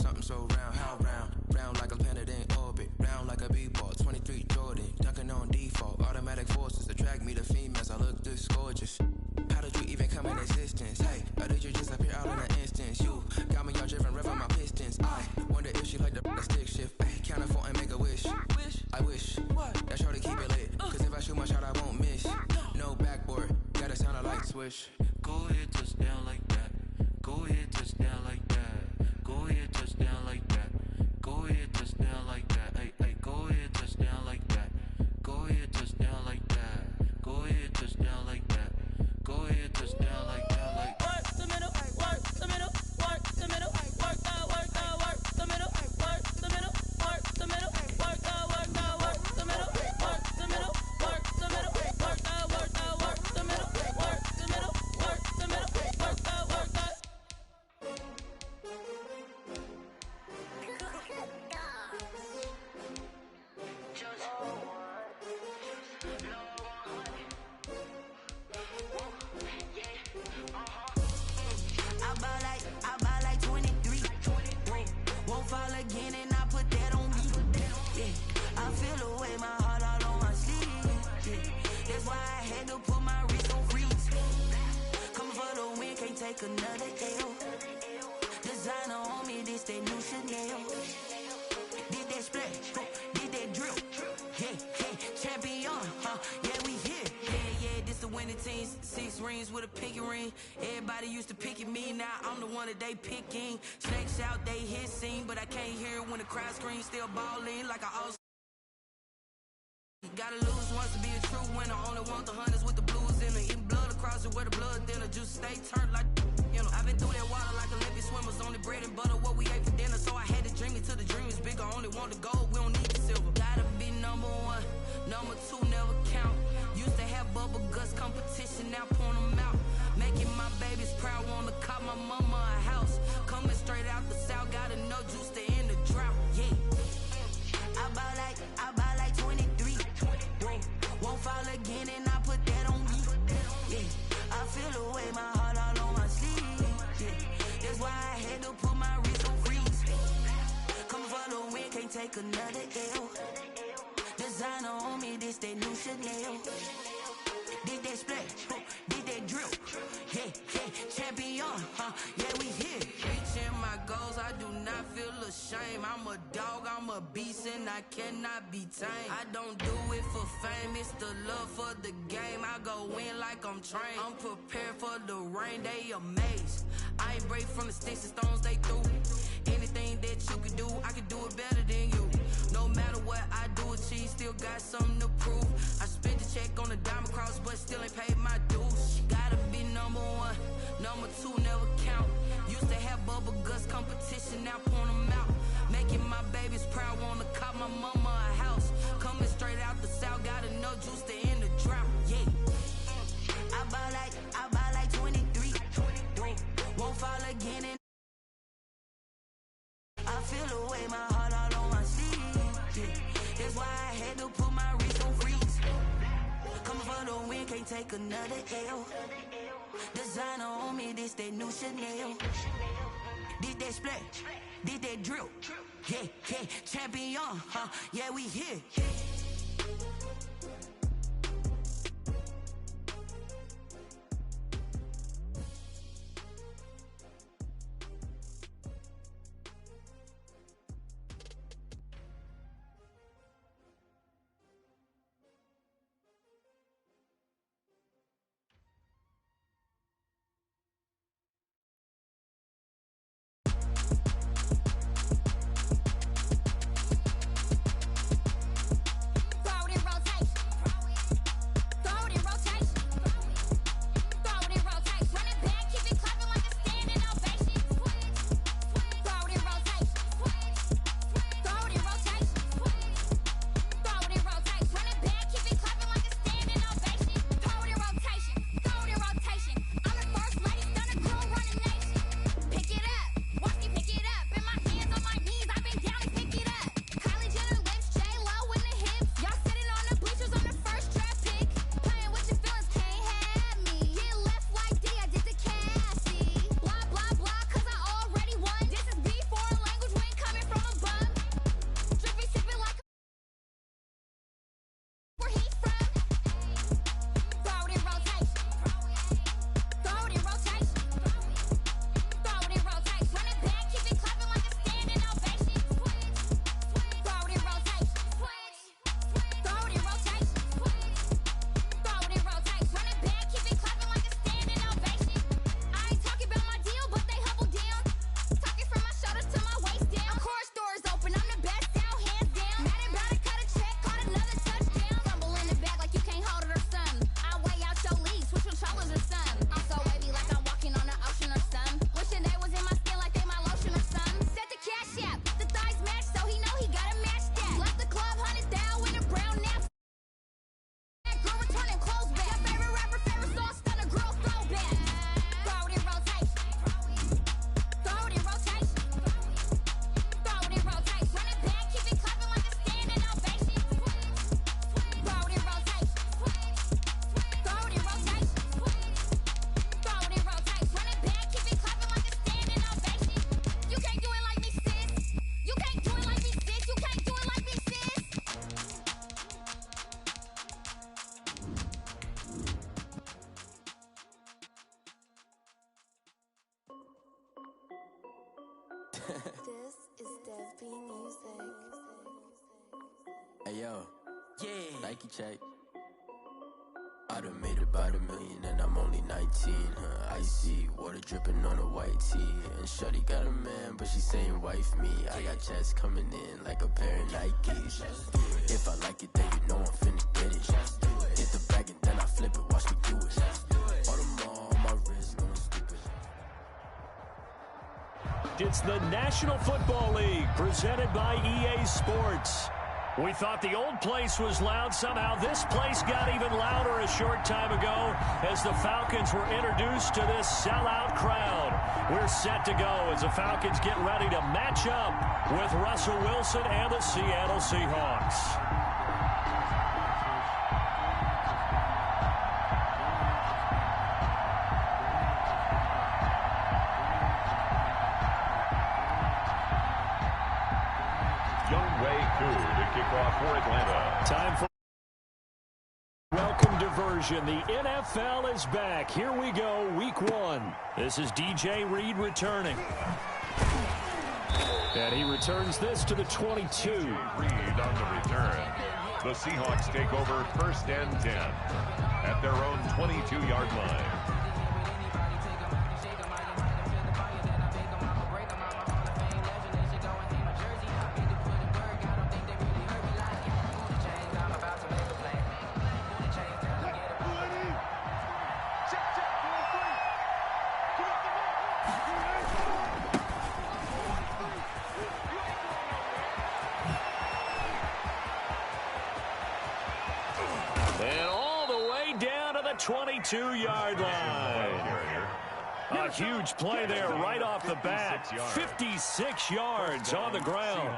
something so round, how round? Round like a planet in orbit, round like a b-ball, 23 Jordan, dunking on default, automatic forces attract me to females, I look this gorgeous. How did you even come in existence? Hey, or did you just appear out in an instance? You got me all driven, revving my pistons. I wonder if she like the stick shift. Hey, count it for and make a wish. I wish that shorty keep it lit. Cause if I shoot my shot, I won't miss. No backboard, gotta sound a light switch. Go ahead, touch down like that. Go ahead, touch down like that. Go ahead, touch down like that. Go ahead, touch down like that. Hey, hey, go ahead, touch down like that. Go ahead, touch down like that. Go ahead, touch down like that. Go ahead, touch down like that. Like work the middle, work the middle, work the middle, work the middle, work the middle, work the middle, work the middle, work the middle, work the middle, work the middle, work the middle, work the middle, work the middle, work the middle, work the. I buy like 23. Won't fall again and I put that on me. Yeah, I feel the way my heart all on my sleeve. Yeah, that's why I had to put my wrist on freeze. Coming for the win, can't take another L. Designer on me, this that new Chanel. Did that splash, did that drill. Yeah, yeah, champion, yeah, we here. Yeah, this the winning team. 6 rings with a pinky ring. Everybody used to pick at me, now I'm the one that they picking. Snakes out, they hissing, but I can't hear it when the crowd screams. Still balling like I also. Gotta lose once to be a true winner. Only want the hunters with the blues in it. Eating blood across it where the blood thinner. Juice stay turned like, you know. I've been through that water like Olympic swimmers. Only bread and butter, what we ate for dinner. So I had to dream it till the dream is bigger. Only want the gold, we don't need the silver. Gotta be number 1, number 2 never count. Used to have bubble guts competition, now point them out. Making my babies proud, wanna cop my mama a house. Coming straight out the south, gotta know juice to end the drought. Yeah, I buy like 23. Won't fall again and I put that on me. Yeah, I feel the way my heart all on my sleeve. Yeah, that's why I had to put my wrist on freeze. Coming for the win, can't take another L. Designer on me, this that new Chanel. Did that splash, did that drill. Yeah, yeah, champion, yeah, we here. Reaching my goals, I do not feel ashamed. I'm a dog, I'm a beast, and I cannot be tamed. I don't do it for fame, it's the love for the game. I go in like I'm trained. I'm prepared for the rain, they amazed. I ain't break from the sticks and stones they threw. Anything that you could do, I could do it better than you. No matter what I do, achieve, still got something to prove. I spent the check on the diamond cross, but still ain't paid my dues. Gotta be number 1, number 2 never count. Used to have bubble guts competition, now point them out. Making my babies proud, wanna cop my mama a house. Coming straight out the south, gotta know juice to end the drought. Yeah, I buy like 23. Won't fall again and I feel the way my heart all on my sleeve. Yeah, that's why I had to put my wrist on freeze. Coming for the win, can't take another L. Designer on me, this that new Chanel. Did that splash, did that drill. Yeah, yeah, champion, yeah, we here. Rose This is Dev B Music. Hey yo, yeah, Nike check. I done made about $1 million and I'm only 19. Icy water dripping on a white tee. And shorty got a man, but she saying wife me. I got checks coming in like a pair of Nikes. If I like it, then you know I'm finna get it. Hit the bag and then I flip it, watch me do it. All on my wrist, going stupid. It's the National Football League presented by EA Sports. We thought the old place was loud. Somehow this place got even louder a short time ago as the Falcons were introduced to this sellout crowd. We're set to go as the Falcons get ready to match up with Russell Wilson and the Seattle Seahawks. For Atlanta. Time for welcome diversion. The NFL is back. Here we go, week 1. This is DJ Reed returning. And he returns this to the 22. Reed on the return. The Seahawks take over 1st and 10 at their own 22-yard line. And all the way down to the 22-yard line. A huge play there right off the bat. 56 yards on the ground.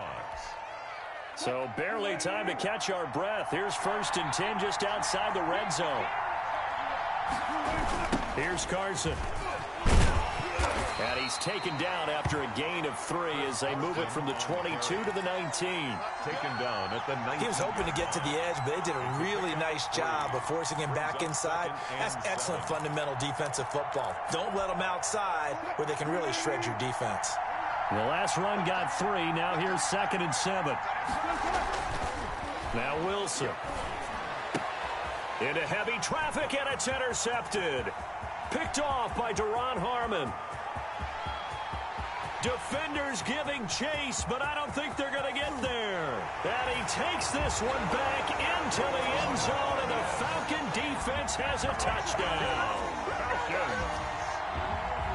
So barely time to catch our breath. Here's 1st and 10 just outside the red zone. Here's Carson. And he's taken down after a gain of 3 as they move it from the 22 to the 19. Taken down at the 19. He was hoping to get to the edge, but they did a really nice job of forcing him back inside. That's excellent fundamental defensive football. Don't let them outside where they can really shred your defense. The last run got 3. Now here's 2nd and 7. Now Wilson. Into heavy traffic, and it's intercepted. Picked off by Deron Harmon. Defenders giving chase, but I don't think they're going to get there. And he takes this one back into the end zone, and the Falcon defense has a touchdown.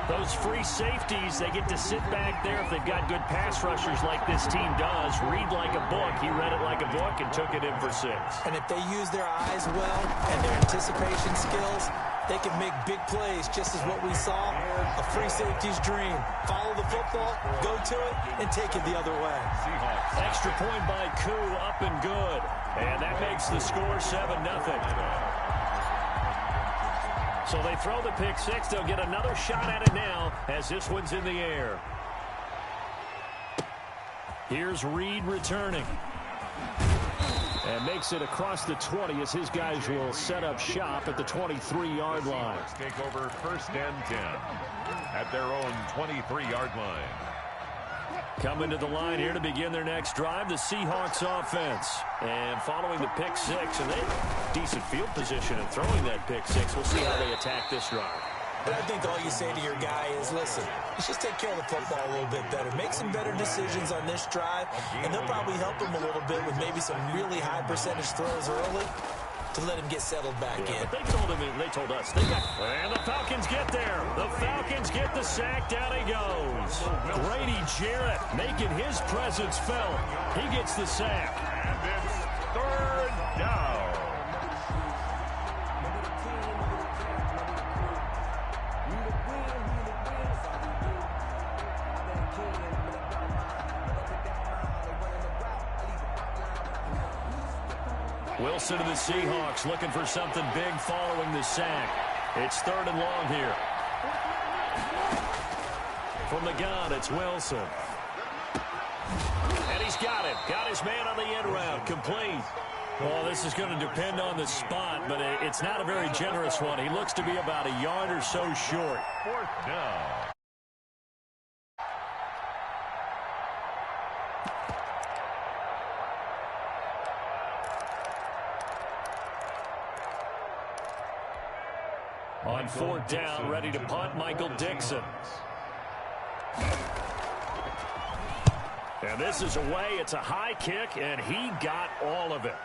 Those free safeties, they get to sit back there if they've got good pass rushers like this team does. Read like a book. He read it like a book and took it in for 6. And if they use their eyes well and their anticipation skills, they can make big plays, just as what we saw, a free safety's dream. Follow the football, go to it, and take it the other way. Extra point by Koo, up and good. And that makes the score 7-0. So they throw the pick 6. They'll get another shot at it now as this one's in the air. Here's Reed returning. And makes it across the 20 as his guys will set up shop at the 23-yard line. Take over 1st and 10 at their own 23-yard line. Coming to the line here to begin their next drive, the Seahawks offense. And following the pick 6, and they have decent field position in throwing that pick 6. We'll see how they attack this drive. But I think all you say to your guy is, listen, let's just take care of the football a little bit better. Make some better decisions on this drive, and they'll probably help him a little bit with maybe some really high percentage throws early to let him get settled back in. But they told us. And the Falcons get there. The Falcons get the sack. Down he goes. Grady Jarrett making his presence felt. He gets the sack. And it's 3rd down. Wilson to the Seahawks looking for something big following the sack. It's 3rd and long here. From the gun, it's Wilson. And he's got it. Got his man on the end route. Complete. Well, this is going to depend on the spot, but it's not a very generous one. He looks to be about a yard or so short. 4th down. On 4th down, ready to punt, Michael Dixon. And this is away. It's a high kick, and he got all of it.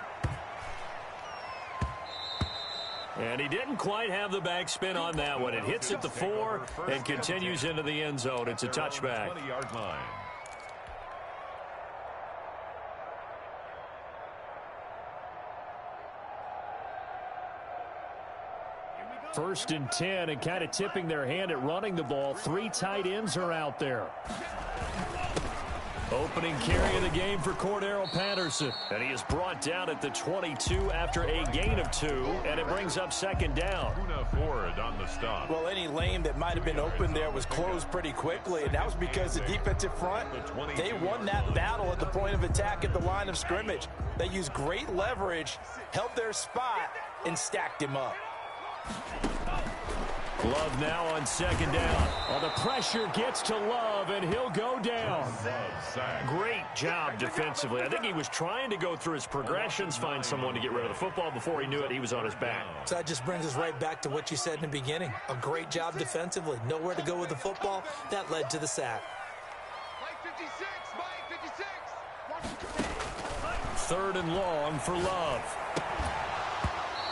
And he didn't quite have the backspin on that one. It hits at the 4 and continues into the end zone. It's a touchback. 20-yard line. First and 10, and kind of tipping their hand at running the ball. 3 tight ends are out there. Opening carry of the game for Cordero Patterson. And he is brought down at the 22 after a gain of 2, and it brings up 2nd down. Ford on the stop. Well, any lane that might have been open there was closed pretty quickly, and that was because the defensive front, they won that battle at the point of attack at the line of scrimmage. They used great leverage, held their spot, and stacked him up. Love now on 2nd down. Well, the pressure gets to Love, and he'll go down. Great job defensively. I think he was trying to go through his progressions, find someone to get rid of the football. Before he knew it, he was on his back. So that just brings us right back to what you said in the beginning. A great job defensively. Nowhere to go with the football. That led to the sack. Mike 56. 3rd and long for Love.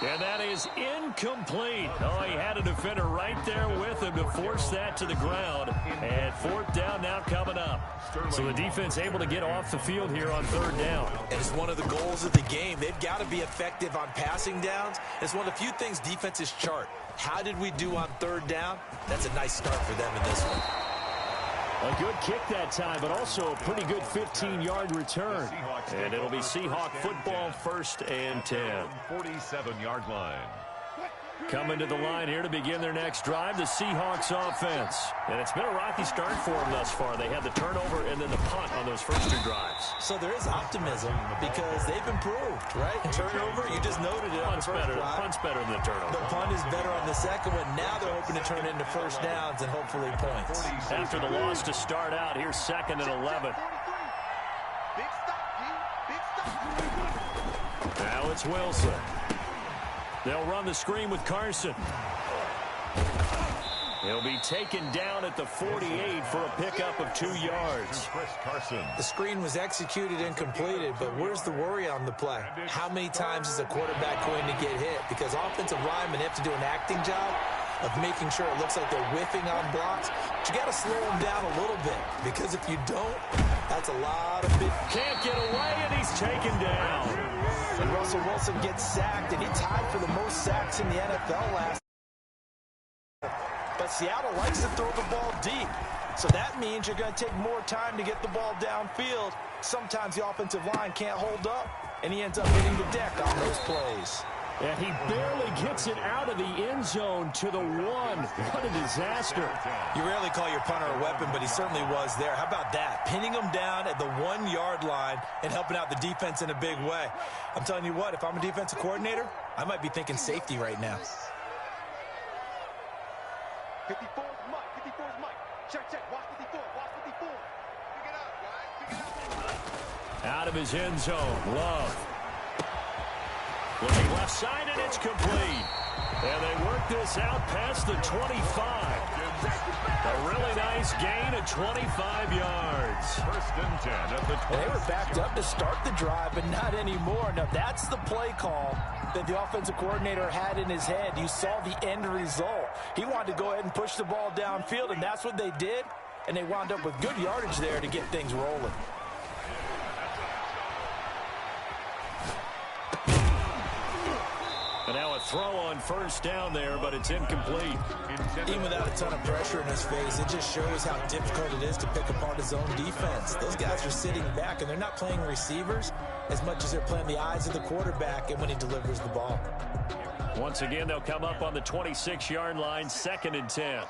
And that is incomplete. Oh, he had a defender right there with him to force that to the ground. And 4th down now coming up. So the defense able to get off the field here on 3rd down. And it's one of the goals of the game. They've got to be effective on passing downs. It's one of the few things defenses chart. How did we do on 3rd down? That's a nice start for them in this one. A good kick that time, but also a pretty good 15-yard return. And it'll be Seahawk football, 1st and 10. 47-yard line. Coming to the line here to begin their next drive, the Seahawks offense. And it's been a rocky start for them thus far. They had the turnover and then the punt on those first 2 drives. So there is optimism because they've improved, right? Turnover, you just noted it on the first drive. Punt's better than the turnover. The punt is better on the second one. Now they're hoping to turn into first downs and hopefully points. After the loss to start out, here's 2nd and 11. Big stop, big stop. Now it's Wilson. They'll run the screen with Carson. He'll be taken down at the 48 for a pickup of 2 yards. The screen was executed and completed, but where's the worry on the play? How many times is a quarterback going to get hit? Because offensive linemen have to do an acting job of making sure it looks like they're whiffing on blocks. But you got to slow them down a little bit, because if you don't, that's a lot of big. Can't get away, and he's taken down. And Russell Wilson gets sacked, and he tied for the most sacks in the NFL last. But Seattle likes to throw the ball deep. So that means you're going to take more time to get the ball downfield. Sometimes the offensive line can't hold up, and he ends up hitting the deck on those plays. And he barely gets it out of the end zone to the 1. What a disaster. You rarely call your punter a weapon, but he certainly was there. How about that? Pinning him down at the 1-yard line and helping out the defense in a big way. I'm telling you what, if I'm a defensive coordinator, I might be thinking safety right now. 54 is Mike. 54 is Mike. Check. Watch 54. Watch 54. Pick it up, guys. Pick it up. Out of his end zone, Love. Looking left side, and it's complete. And they work this out past the 25. A really nice gain of 25 yards. 1st and 10 at the 20. They were backed up to start the drive, but not anymore. Now, that's the play call that the offensive coordinator had in his head. You saw the end result. He wanted to go ahead and push the ball downfield, and that's what they did. And they wound up with good yardage there to get things rolling. And now a throw on 1st down there, but it's incomplete. Even without a ton of pressure in his face, it just shows how difficult it is to pick apart his own defense. Those guys are sitting back, and they're not playing receivers as much as they're playing the eyes of the quarterback and when he delivers the ball. Once again, they'll come up on the 26-yard line, 2nd and 10.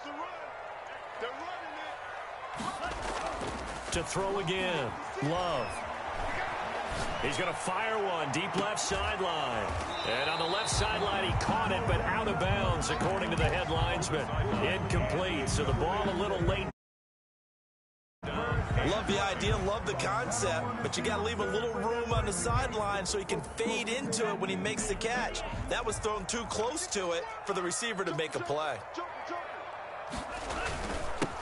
To throw again, Love. He's going to fire one deep left sideline. And on the left sideline, he caught it, but out of bounds, according to the head linesman. Incomplete, so the ball a little late. Love the idea, love the concept, but you got to leave a little room on the sideline so he can fade into it when he makes the catch. That was thrown too close to it for the receiver to make a play.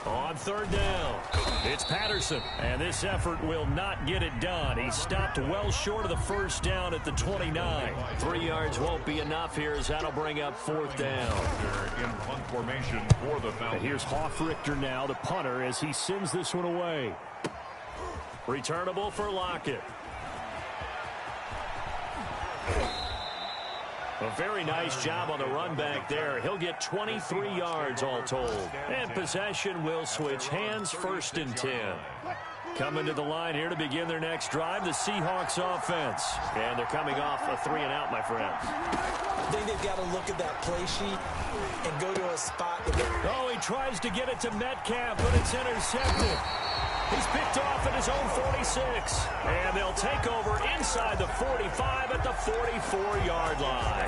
On third down, it's Patterson, and this effort will not get it done. He stopped well short of the first down at the 29. 3 yards won't be enough here as that'll bring up fourth down. In punt formation for the Falcons. Here's Hoffrichter now, the punter, as he sends this one away. Returnable for Lockett. A very nice job on the run back there. He'll get 23 yards all told. And possession will switch hands, 1st and 10. Coming to the line here to begin their next drive, the Seahawks offense. And they're coming off a 3-and-out, my friend. I think they've got to look at that play sheet and go to a spot. Oh, he tries to get it to Metcalf, but it's intercepted. He's picked off at his own 46. And they'll take over inside the 45 at the 44-yard line.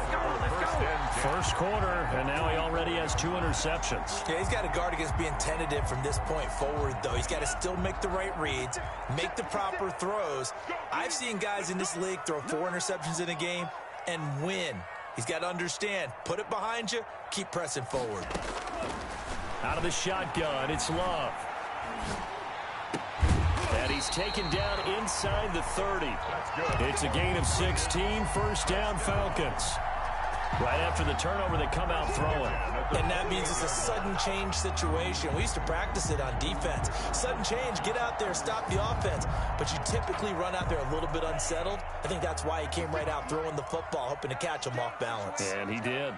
First quarter, and now he already has 2 interceptions. Yeah, he's got to guard against being tentative from this point forward, though. He's got to still make the right reads, make the proper throws. I've seen guys in this league throw 4 interceptions in a game and win. He's got to understand, put it behind you, keep pressing forward. Out of the shotgun, it's Love. And he's taken down inside the 30. It's a gain of 16, 1st down Falcons. Right after the turnover, they come out throwing. And that means it's a sudden change situation. We used to practice it on defense. Sudden change, get out there, stop the offense. But you typically run out there a little bit unsettled. I think that's why he came right out throwing the football, hoping to catch him off balance. And he did.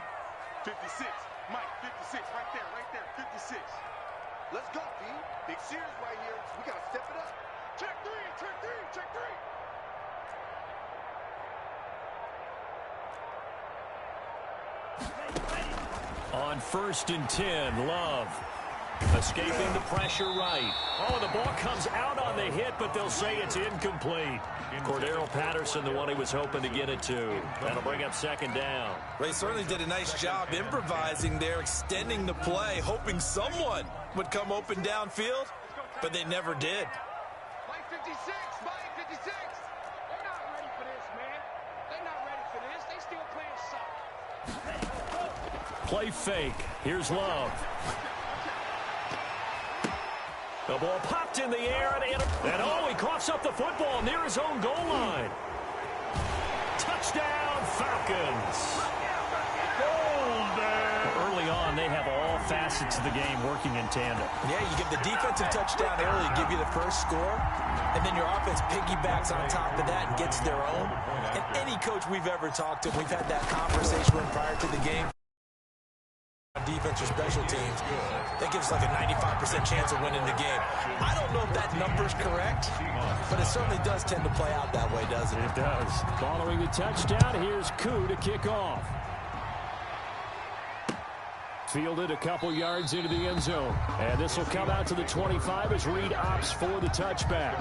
56, Mike, 56, right there, 56. Let's go, D. Big series right here. We got to step it up. Check 3, check 3, check 3. On 1st and 10, Love. Escaping the pressure right. Oh, the ball comes out on the hit, but they'll say it's incomplete. Cordero Patterson, the one he was hoping to get it to. That'll bring up 2nd down. They certainly did a nice job improvising there, extending the play, hoping someone would come open downfield, but they never did. Mike 56, Mike 56. They're not ready for this, man. They're not ready for this. They still playing soft. Play fake. Here's Love. The ball popped in the air, and oh, he coughs up the football near his own goal line. Touchdown, Falcons. Early on, they have all facets of the game working in tandem. Yeah, you give the defensive touchdown early, give you the first score, and then your offense piggybacks on top of that and gets their own. And any coach we've ever talked to, we've had that conversation with prior to the game. Defense or special teams, that gives like a 95% chance of winning the game. I don't know if that number's correct, but it certainly does tend to play out that way, doesn't it? It does. Following the touchdown, here's Koo to kick off. Fielded a couple yards into the end zone. And this will come out to the 25 as Reed opts for the touchback.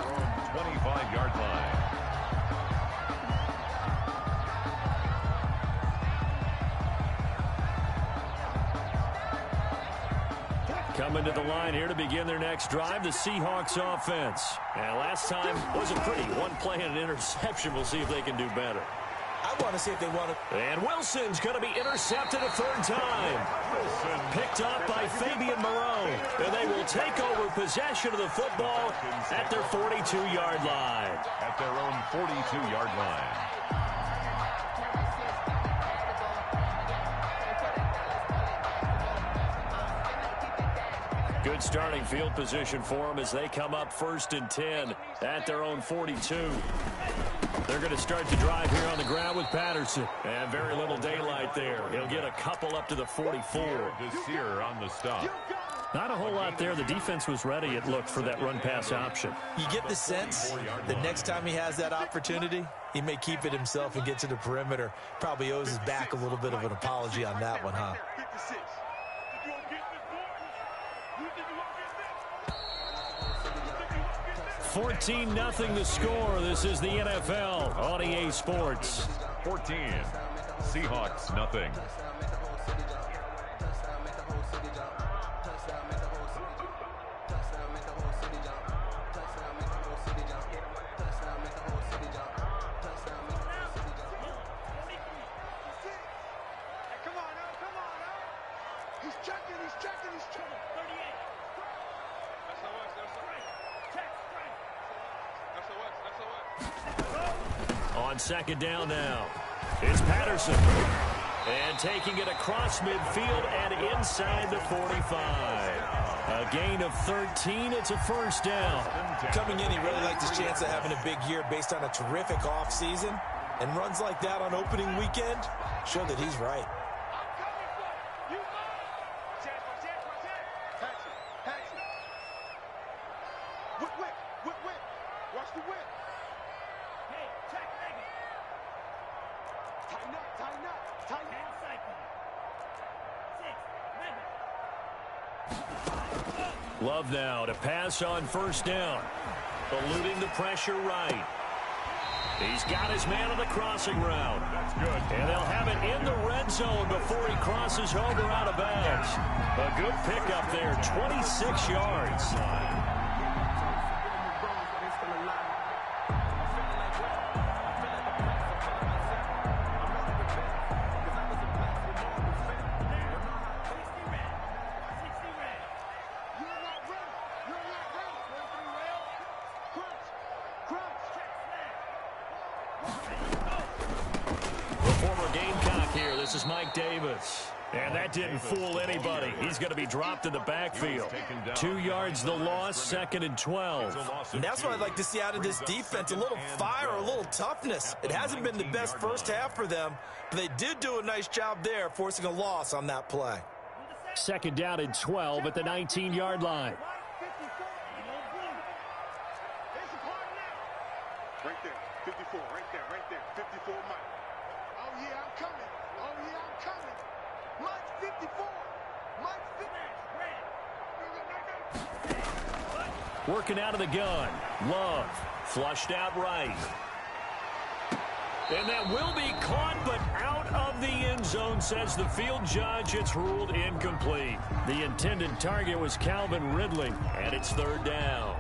25-yard line. Coming to the line here to begin their next drive, the Seahawks offense. And last time wasn't pretty. One play and an interception. We'll see if they can do better. I want to see if they want to. And Wilson's going to be intercepted a 3rd time. Picked up by Fabian Moreau. And they will take over possession of the football at their 42-yard line. At their own 42-yard line. Good starting field position for them as they come up 1st and 10 at their own 42. They're going to start the drive here on the ground with Patterson. And very little daylight there. He'll get a couple up to the 44. Desir on the stop. Not a whole lot there. The defense was ready, it looked, for that run-pass option. You get the sense that next time he has that opportunity, he may keep it himself and get to the perimeter. Probably owes his back a little bit of an apology on that one, huh? 14-0 the score. This is the NFL on EA Sports. 14. Seahawks, nothing. On second down now, it's Patterson. And taking it across midfield and inside the 45. A gain of 13. It's a first down. Coming in, he really liked his chance of having a big year based on a terrific offseason. And runs like that on opening weekend show that he's right. Watch the whip. Hey, check, nigga. Tighten up, tighten up, tighten up. Love now to pass on first down. Eluding the pressure right. He's got his man on the crossing route. That's good. And they'll have it in the red zone before he crosses over out of bounds. A good pickup there, 26 yards. This is Mike Davis. And that didn't fool anybody. He's going to be dropped in the backfield. 2 yards the loss, 2nd and 12. And that's what I'd like to see out of this defense. A little fire, a little toughness. It hasn't been the best first half for them, but they did do a nice job there, forcing a loss on that play. 2nd down and 12 at the 19-yard line. Right there, 54, right there, 54, Mike. Oh, yeah, I'm coming. Oh, yeah, I'm coming. Mike 54. Mike 50. Working out of the gun. Love. Flushed out right. And that will be caught, but out of the end zone, says the field judge. It's ruled incomplete. The intended target was Calvin Ridley, and it's 3rd down.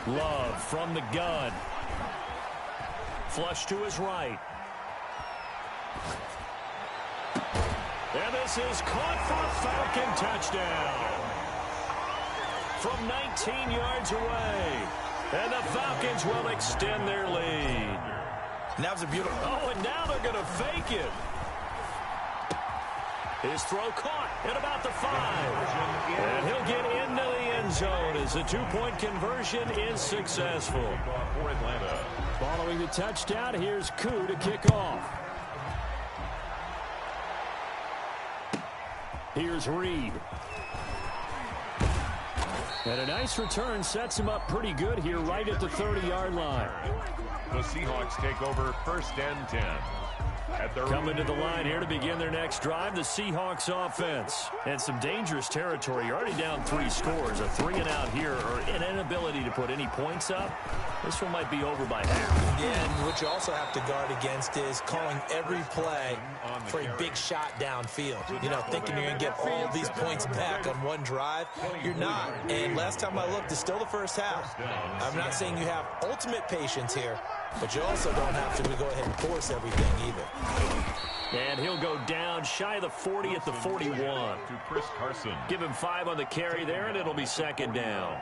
Love from the gun. Flush to his right. And this is caught for a Falcon touchdown. From 19 yards away. And the Falcons will extend their lead. And that was a beautiful... Oh, and now they're going to fake it. His throw caught at about the 5. And he'll get into the end zone as the 2-point conversion is successful. Following the touchdown, here's Koo to kick off. Here's Reed. And a nice return sets him up pretty good here right at the 30-yard line. The Seahawks take over 1st and 10. Coming to the line here to begin their next drive, the Seahawks offense. And some dangerous territory. You're already down 3 scores. A 3-and-out here, or an inability to put any points up. This one might be over by half. Yeah, and what you also have to guard against is calling every play for a big shot downfield. You know, thinking you're going to get all these points back on one drive. You're not. And last time I looked, it's still the first half. I'm not saying you have ultimate patience here, but you also don't have to go ahead and force everything either. And he'll go down shy of the 40 at the 41. To Chris Carson. Give him 5 on the carry there, and it'll be 2nd down.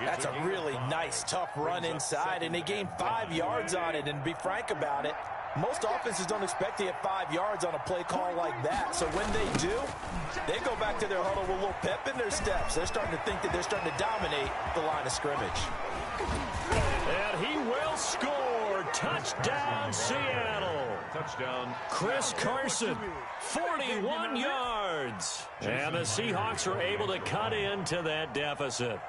That's a really nice, tough run inside, and they gained 5 yards on it. And to be frank about it, most offenses don't expect to get 5 yards on a play call like that. So when they do, they go back to their huddle with a little pep in their steps. They're starting to think that they're starting to dominate the line of scrimmage. And he will score. Touchdown, Seattle. Touchdown. Chris Carson, 41 yards. And the Seahawks are able to cut into that deficit.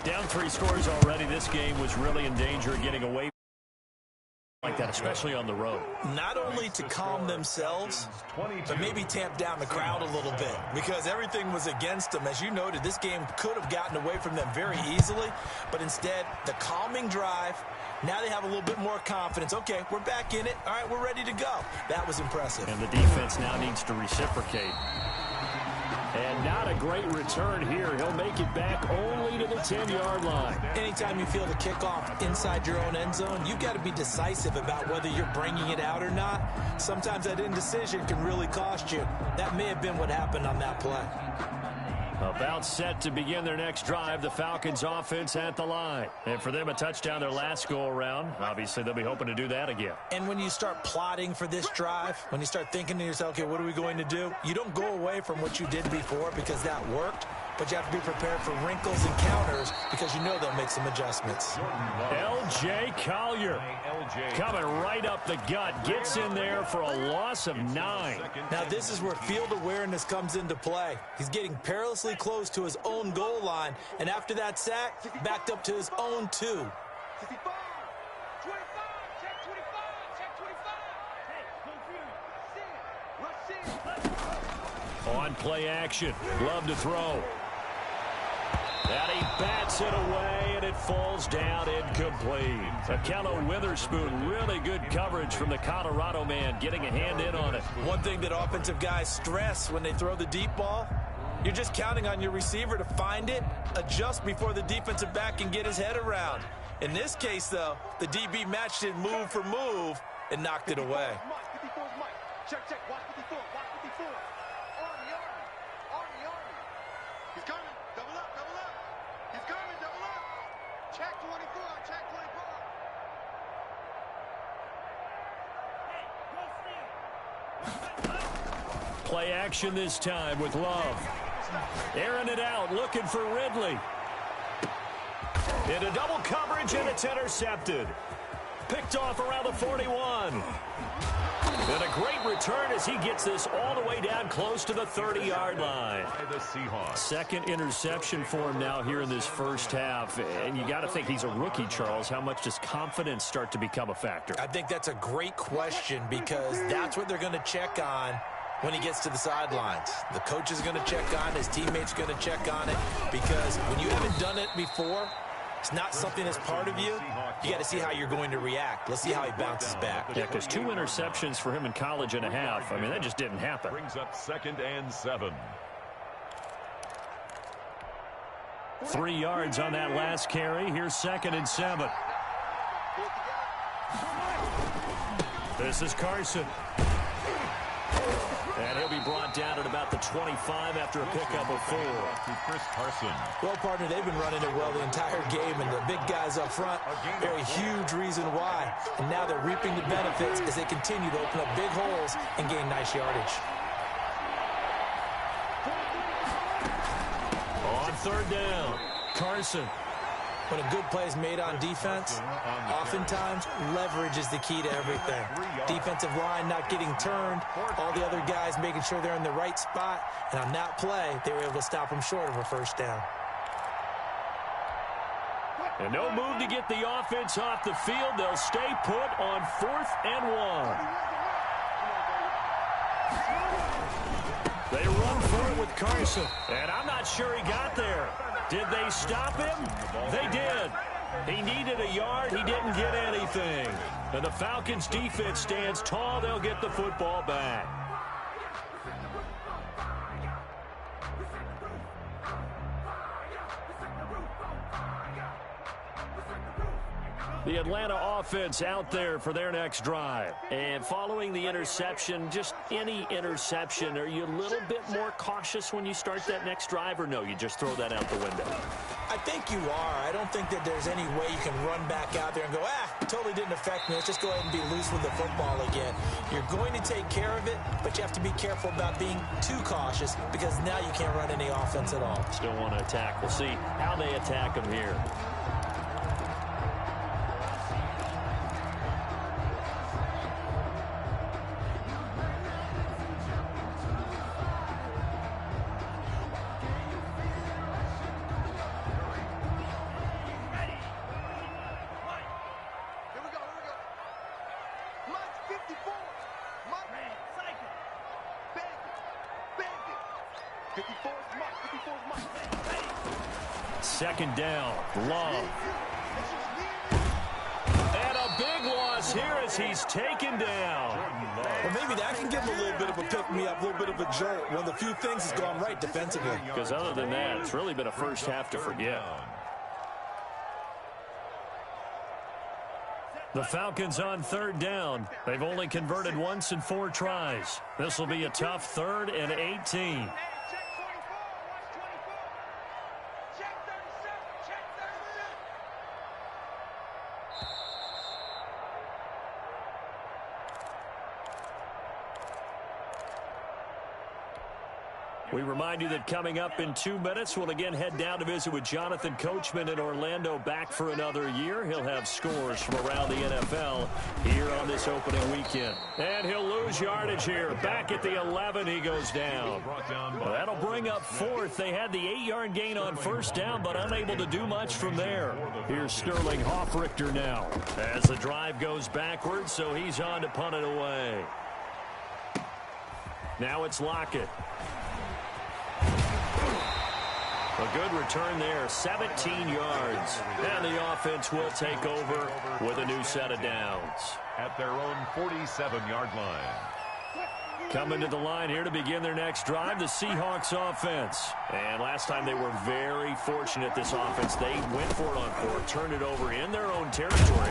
Down 3 scores already. This game was really in danger of getting away like that, especially on the road. Not only to calm themselves, but maybe tamp down the crowd a little bit, because everything was against them. As you noted, this game could have gotten away from them very easily, but instead, the calming drive Now they have a little bit more confidence. Okay, we're back in it. All right, we're ready to go. That was impressive. And the defense now needs to reciprocate. And not a great return here. He'll make it back only to the 10-yard line. Anytime you feel the kickoff inside your own end zone, you've got to be decisive about whether you're bringing it out or not. Sometimes that indecision can really cost you. That may have been what happened on that play. About set to begin their next drive, the Falcons offense at the line. And for them, a touchdown their last go-around. Obviously, they'll be hoping to do that again. And when you start plotting for this drive, when you start thinking to yourself, okay, what are we going to do? You don't go away from what you did before because that worked, but you have to be prepared for wrinkles and counters because you know they'll make some adjustments. L.J. Collier coming right up the gut, gets in there for a loss of 9. Now this is where field awareness comes into play. He's getting perilously close to his own goal line, and after that sack, backed up to his own 2. 55, 25, check 25, check 25. Hey, rush in. On play action, Love to throw. And he bats it away, and it falls down incomplete. Akello Witherspoon, really good coverage from the Colorado man, getting a hand in on it. One thing that offensive guys stress when they throw the deep ball, you're just counting on your receiver to find it, adjust before the defensive back can get his head around. In this case, though, the DB matched it move for move and knocked it away. 54 is Mike. Check, check. Watch 54. Watch 54. Army. He's coming. Double up. He's coming. Double up. Check 24. Check 24. Play action this time with Love. Airing it out, looking for Ridley. Into double coverage, and it's intercepted. Picked off around the 41. And a great return as he gets this all the way down close to the 30-yard line. Second interception for him now here in this first half. And you got to think he's a rookie, Charles. How much does confidence start to become a factor? I think that's a great question because that's what they're going to check on when he gets to the sidelines. The coach is going to check on it. His teammates are going to check on it because when you haven't done it before, it's not something that's part of you. You got to see how you're going to react. Let's see how he bounces back. Yeah, because 2 interceptions for him in college and a half. I mean, that just didn't happen. Brings up 2nd and 7. 3 yards on that last carry. Here's 2nd and 7. This is Carson. And he'll be brought down at about the 25 after a pickup of 4. Chris Carson. Well, partner, they've been running it well the entire game, and the big guys up front are a huge reason why. And now they're reaping the benefits as they continue to open up big holes and gain nice yardage. On 3rd down, Carson. When a good play is made on defense, oftentimes leverage is the key to everything. Defensive line not getting turned, all the other guys making sure they're in the right spot, and on that play, they were able to stop them short of a first down. And no move to get the offense off the field. They'll stay put on 4th and 1. They run for it with Carson, and I'm not sure he got there. Did they stop him? They did. He needed a yard. He didn't get anything. And the Falcons' defense stands tall. They'll get the football back. The Atlanta offense out there for their next drive. And following the interception, just any interception, are you a little bit more cautious when you start that next drive, or no, you just throw that out the window? I think you are. I don't think that there's any way you can run back out there and go, totally didn't affect me. Let's just go ahead and be loose with the football again. You're going to take care of it, but you have to be careful about being too cautious because now you can't run any offense at all. Still want to attack. We'll see how they attack them here. Second down, Love. is here as he's taken down. Well, maybe that can give him a little bit of a pick-me-up, a little bit of a jolt. One of the few things that's gone right defensively. Because other than that, it's really been a first half to forget. The Falcons on third down. They've only converted once in 4 tries. This will be a tough 3rd and 18. We remind you that coming up in 2 minutes, we'll again head down to visit with Jonathan Coachman in Orlando, back for another year. He'll have scores from around the NFL here on this opening weekend. And he'll lose yardage here. Back at the 11, he goes down. That'll bring up 4th. They had the 8-yard gain on first down, but unable to do much from there. Here's Sterling Hoffrichter now as the drive goes backwards, so he's on to punt it away. Now it's Lockett. A good return there, 17 yards. And the offense will take over with a new set of downs. At their own 47-yard line. Coming to the line here to begin their next drive, the Seahawks offense. And last time they were very fortunate, this offense. They went for it on 4, turned it over in their own territory,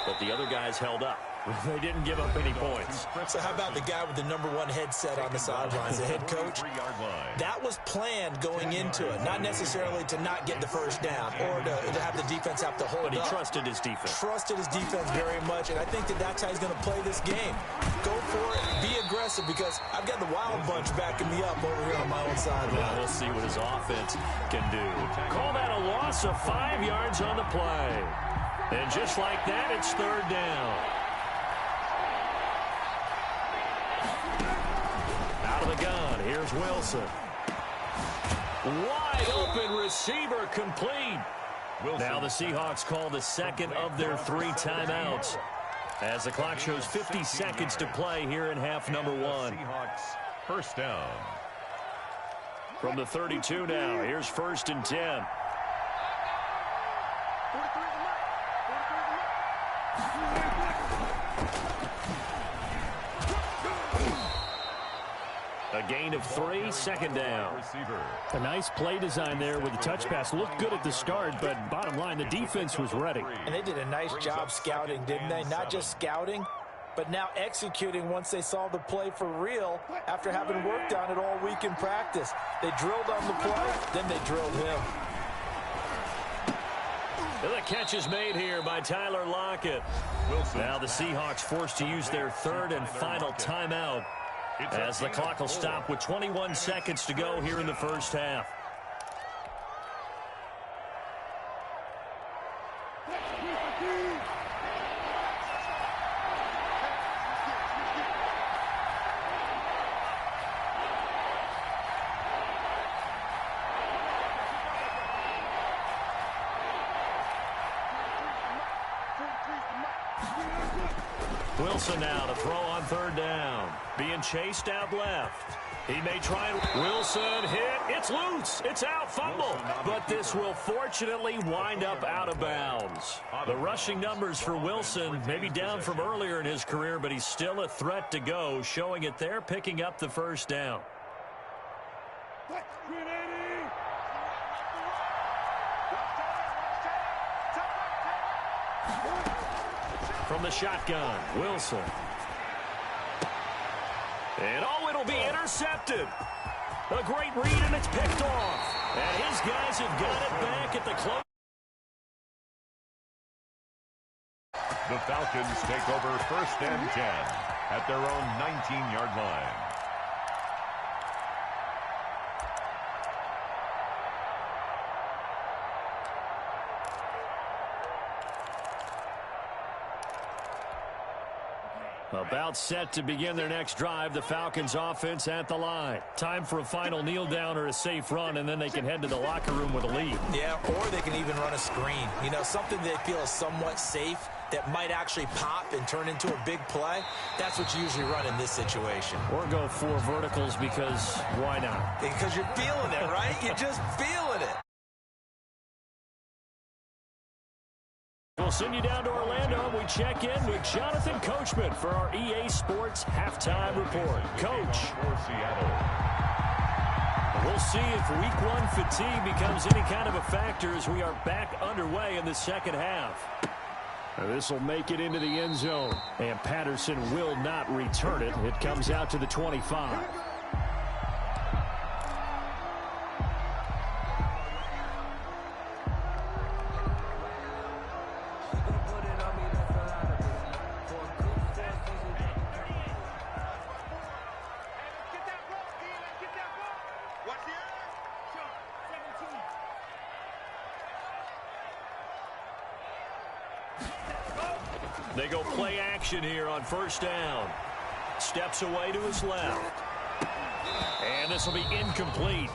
but the other guys held up. They didn't give up any points. So how about the guy with the #1 headset on the sidelines, the head coach? That was planned going into it, not necessarily to not get the first down or to have the defense have to hold up. But he trusted his defense. Trusted his defense very much, and I think that's how he's going to play this game. Go for it, be aggressive, because I've got the wild bunch backing me up over here on my own sideline. Well, we'll see what his offense can do. Call that a loss of 5 yards on the play. And just like that, it's 3rd down. Out of the gun, here's Wilson. Wide open receiver, complete. Now the Seahawks call the second of their 3 timeouts, as the clock shows 50 seconds to play here in half number 1. Seahawks first down. From the 32 now, here's 1st and 10. A gain of 3, 2nd down. A nice play design there with the touch pass. Looked good at the start, but bottom line, the defense was ready. And they did a nice job scouting, didn't they? Not just scouting, but now executing once they saw the play for real after having worked on it all week in practice. They drilled on the play, then they drilled him. The catch is made here by Tyler Lockett. Now the Seahawks forced to use their 3rd and final timeout, as the clock will stop with 21 seconds to go here in the first half. Wilson now to throw on 3rd down. Being chased out left. He may try and... Wilson hit. It's loose. It's out. Fumble. But this will fortunately wind up out of bounds. The rushing numbers for Wilson may be down from earlier in his career, but he's still a threat to go, showing it there, picking up the first down. From the shotgun, Wilson. And it'll be intercepted. A great read, and it's picked off. And his guys have got it back at the close. The Falcons take over 1st and 10 at their own 19-yard line. About set to begin their next drive, the Falcons offense at the line. Time for a final kneel down or a safe run, and then they can head to the locker room with a lead. Yeah, or they can even run a screen. You know, something they feel is somewhat safe that might actually pop and turn into a big play. That's what you usually run in this situation. Or go 4 verticals, because why not? Because you're feeling it, right? You're just feeling it. We'll send you down to Orlando. We check in with Jonathan Coachman for our EA Sports Halftime Report. Coach. For Seattle. We'll see if Week 1 fatigue becomes any kind of a factor as we are back underway in the second half. This will make it into the end zone, and Patterson will not return it. It comes out to the 25. They go play action here on first down. Steps away to his left. And this will be incomplete.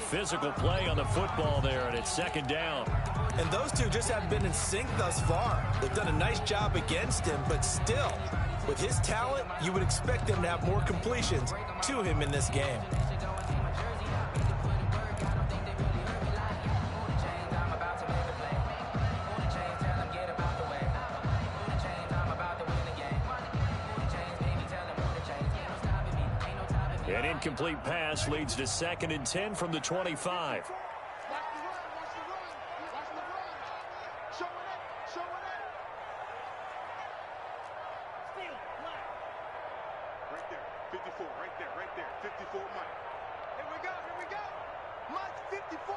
Physical play on the football there, and it's second down. And those two just haven't been in sync thus far. They've done a nice job against him, but still, with his talent, you would expect them to have more completions to him in this game. An incomplete pass leads to 2nd and 10 from the 25. Right there. 54, Mike. Here we go. Mike, 54.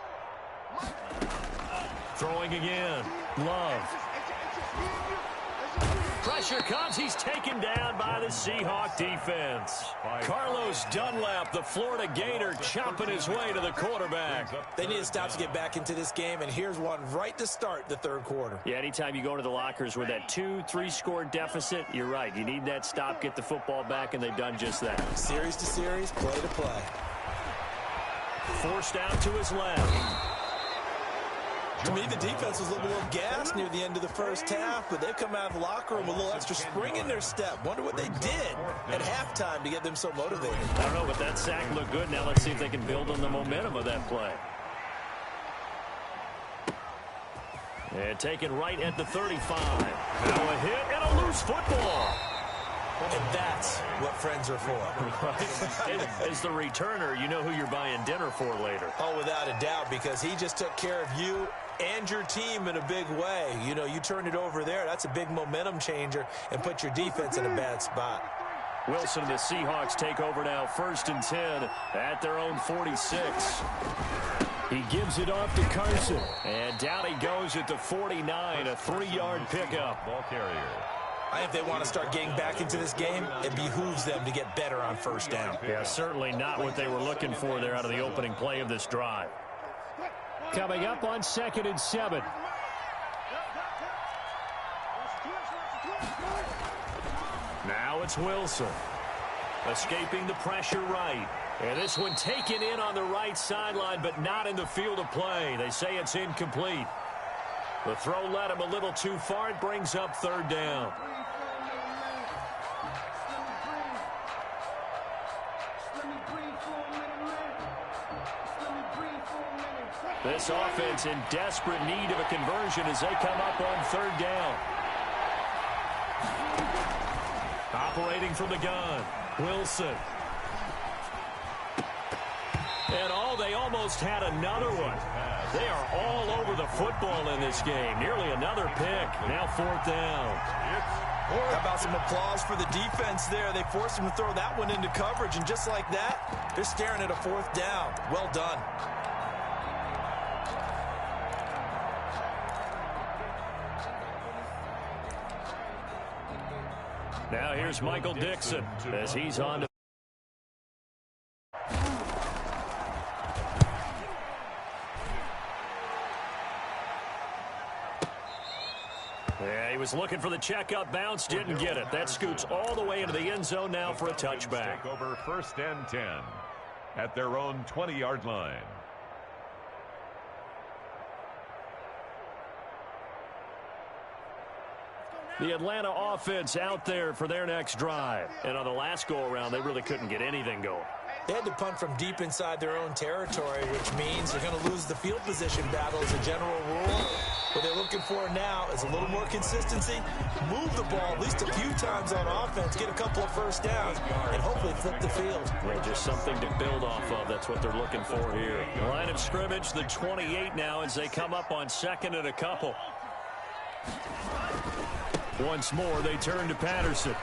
Mike. Throwing again. Love. Pressure comes. He's taken down by the Seahawk defense. Carlos Dunlap, the Florida Gator, chopping his way to the quarterback. They need to stop to get back into this game, and here's one right to start the third quarter. Yeah, anytime you go to the lockers with that 2-3 score deficit, you're right. You need that stop, get the football back, and they've done just that. Series to series, play to play. Forced out to his left. To me, the defense was a little gassed near the end of the first half, but they've come out of the locker room with a little extra spring in their step. Wonder what they did at halftime to get them so motivated. I don't know, but that sack looked good. Now let's see if they can build on the momentum of that play. And taken right at the 35. Now a hit and a loose football. And that's what friends are for. Right? As the returner, you know who you're buying dinner for later. Oh, without a doubt, because he just took care of you and your team in a big way. You know, you turned it over there. That's a big momentum changer and put your defense in a bad spot. Wilson and the Seahawks take over now, 1st and 10 at their own 46. He gives it off to Carson. And down he goes at the 49, a 3-yard pickup. Ball carrier. I think they want to start getting back into this game. It behooves them to get better on first down. Yeah, certainly not what they were looking for there out of the opening play of this drive. Coming up on 2nd and 7. Now it's Wilson. Escaping the pressure right. And this one taken in on the right sideline, but not in the field of play. They say it's incomplete. The throw led him a little too far. It brings up 3rd down. This offense in desperate need of a conversion as they come up on 3rd down. Operating from the gun, Wilson. And they almost had another one. They are all over the football in this game. Nearly another pick. Now 4th down. How about some applause for the defense there? They forced him to throw that one into coverage, and just like that, they're staring at a 4th down. Well done. Now here's Michael Dixon as he's on to he was looking for the checkup bounce, didn't get it. That scoots all the way into the end zone now for a touchback. Over 1st and 10 at their own 20-yard line. The Atlanta offense out there for their next drive. And on the last go-around, they really couldn't get anything going. They had to punt from deep inside their own territory, which means they're going to lose the field position battle as a general rule. What they're looking for now is a little more consistency, move the ball at least a few times on offense, get a couple of first downs, and hopefully flip the field. Well, just something to build off of. That's what they're looking for here. Line of scrimmage, the 28 now as they come up on second and a couple. Once more, they turn to Patterson.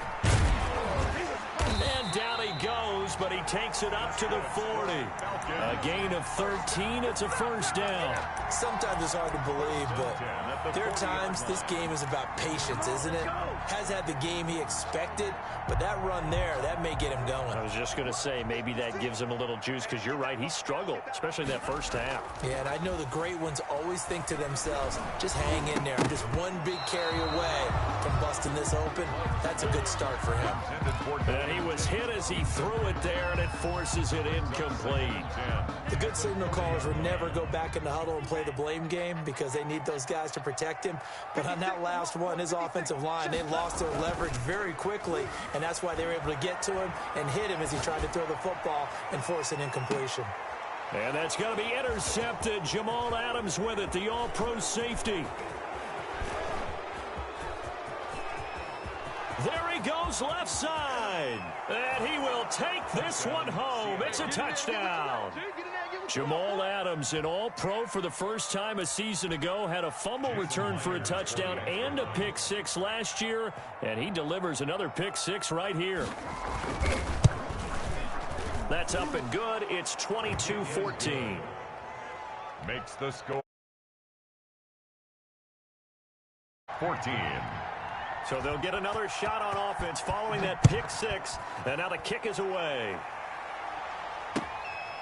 And down he goes, but he takes it up to the 40. A gain of 13. It's a first down. Sometimes it's hard to believe, but there are times this game is about patience, isn't it? Has had the game he expected, but that run there, that may get him going. I was just going to say, maybe that gives him a little juice, because you're right, he struggled, especially that first half. Yeah, and I know the great ones always think to themselves, just hang in there. I'm just one big carry away from busting this open. That's a good start for him. And he was hit as he threw it there, and it forces it incomplete. The good signal callers would never go back in the huddle and play the blame game because they need those guys to protect him. But on that last one, his offensive line, they lost their leverage very quickly, and that's why they were able to get to him and hit him as he tried to throw the football and force an incompletion. And that's going to be intercepted. Jamal Adams with it, the all-pro safety. There he goes, left side. And he will take this one home. It's a touchdown. Jamal Adams, an all-pro for the first time a season ago, had a fumble return for a touchdown and a pick six last year, and he delivers another pick six right here. That's up and good. It's 22-14. Makes the score 14. So they'll get another shot on offense following that pick six, and now the kick is away.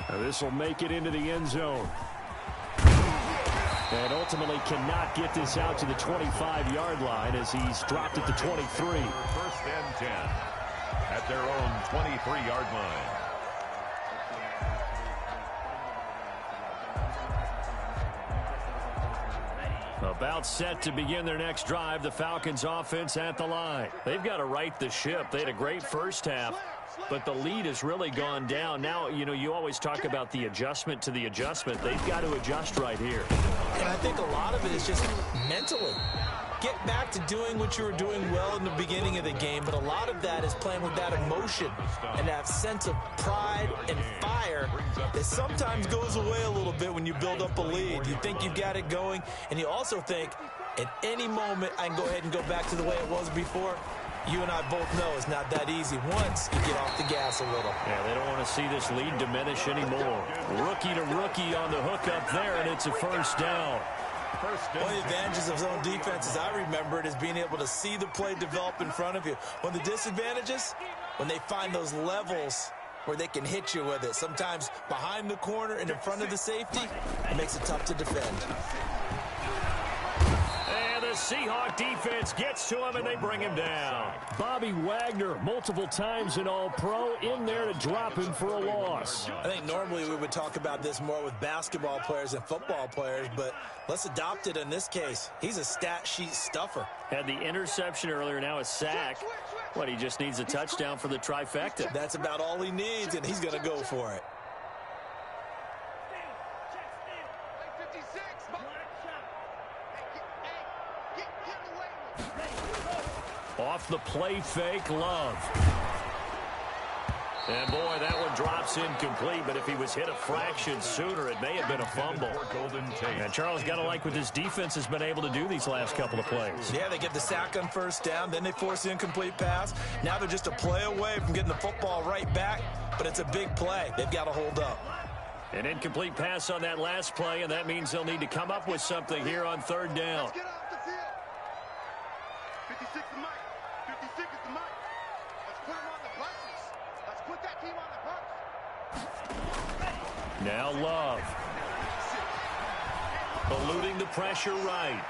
Now this will make it into the end zone. And ultimately cannot get this out to the 25-yard line as he's dropped at the 23. First and 10 at their own 23-yard line. About set to begin their next drive, the Falcons offense at the line. They've got to right the ship. They had a great first half, but the lead has really gone down. Now, you know, you always talk about the adjustment to the adjustment. They've got to adjust right here. And I think a lot of it is just mentally. Get back to doing what you were doing well in the beginning of the game, but a lot of that is playing with that emotion and that sense of pride and fire that sometimes goes away a little bit when you build up a lead. You think you've got it going, and you also think at any moment I can go ahead and go back to the way it was before. You and I both know it's not that easy once you get off the gas a little. Yeah, they don't want to see this lead diminish anymore. Rookie to rookie on the hook up there, and it's a first down. One of the advantages of zone defense, as I remember it, is being able to see the play develop in front of you. One of the disadvantages, when they find those levels where they can hit you with it, sometimes behind the corner and in front of the safety, it makes it tough to defend. And the Seahawk defense gets to him, and they bring him down. Bobby Wagner, multiple times an all-pro, in there to drop him for a loss. I think normally we would talk about this more with basketball players and football players, but let's adopt it in this case. He's a stat sheet stuffer. Had the interception earlier, now a sack. What, he just needs a touchdown for the trifecta. That's about all he needs, and he's going to go for it. Off the play fake, Love. And boy, that one drops incomplete, but if he was hit a fraction sooner, it may have been a fumble. And Charles got to like what this defense has been able to do these last couple of plays. Yeah, they get the sack on first down, then they force the incomplete pass. Now they're just a play away from getting the football right back, but it's a big play. They've got to hold up. An incomplete pass on that last play, and that means they'll need to come up with something here on third down. 56 the mic. 56 is the mic. Let's put him on the buses. Let's put that team on the bus. Now Love. Eluding the pressure right.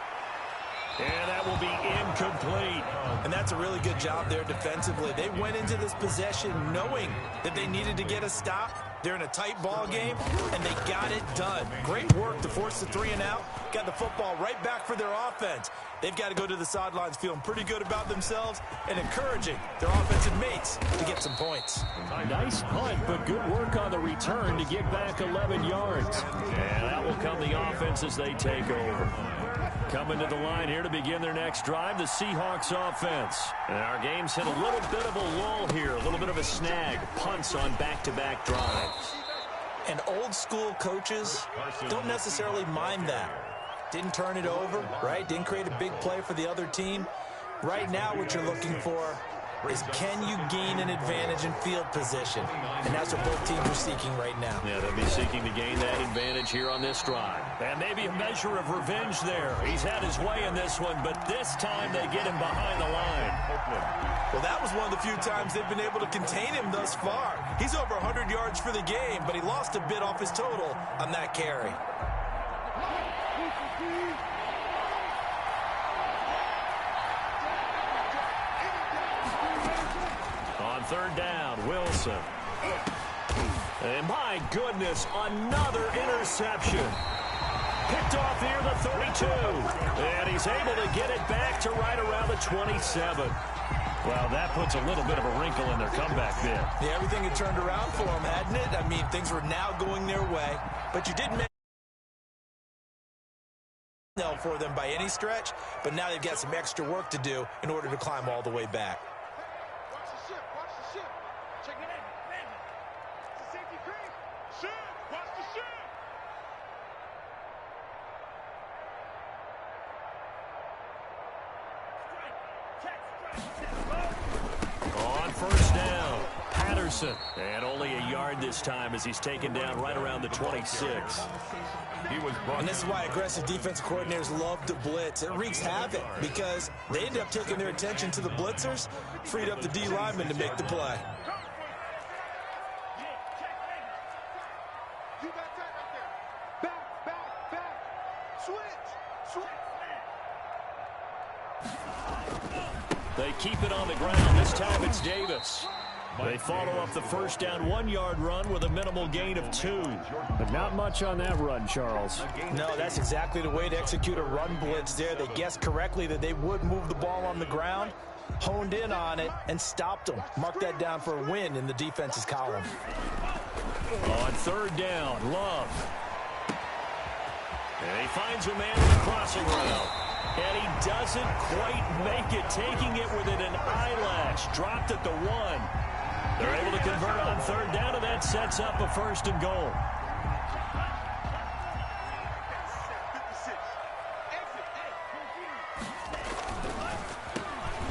And that will be incomplete. And that's a really good job there defensively. They went into this possession knowing that they needed to get a stop. They're in a tight ball game, and they got it done. Great work to force the 3 and out. got the football right back for their offense. They've got to go to the sidelines feeling pretty good about themselves and encouraging their offensive mates to get some points. Nice punt, but good work on the return to get back 11 yards. And that will come the offense as they take over. Coming to the line here to begin their next drive, the Seahawks offense. And our game's hit a little bit of a lull here, a little bit of a snag. Punts on back-to-back drives. And old-school coaches don't necessarily mind that. Didn't turn it over, right? Didn't create a big play for the other team. Right now what you're looking for is can you gain an advantage in field position? And that's what both teams are seeking right now. Yeah, they'll be seeking to gain that advantage here on this drive. And maybe a measure of revenge there. He's had his way in this one, but this time they get him behind the line. Well, that was one of the few times they've been able to contain him thus far. He's over 100 yards for the game, but he lost a bit off his total on that carry. On third down, Wilson. And my goodness, another interception. Picked off near the 32. And he's able to get it back to right around the 27. Well, that puts a little bit of a wrinkle in their comeback bid. Yeah, everything had turned around for them, hadn't it? I mean, things were now going their way. But you didn't make it for them by any stretch, but now they've got some extra work to do in order to climb all the way back. Watch the ship, watch the ship. Check it in. It's a safety creek. Ship, watch the ship. On first down, Patterson. And only a yard this time as he's taken down right around the 26. And this is why aggressive defensive coordinators love to blitz. It wreaks havoc because they end up taking their attention to the blitzers, freed up the D lineman to make the play. You got that right there. Back. Switch. They keep it on the ground. This time it's Davis. They follow up the first down 1-yard run with a minimal gain of 2. But not much on that run, Charles. No, that's exactly the way to execute a run blitz there. They guessed correctly that they would move the ball on the ground, honed in on it, and stopped them. Mark that down for a win in the defense's column. On third down, Love. And he finds a man with a crossing route. And he doesn't quite make it, taking it within an eyelash. Dropped at the 1. They're able to convert on third down, and that sets up a first and goal.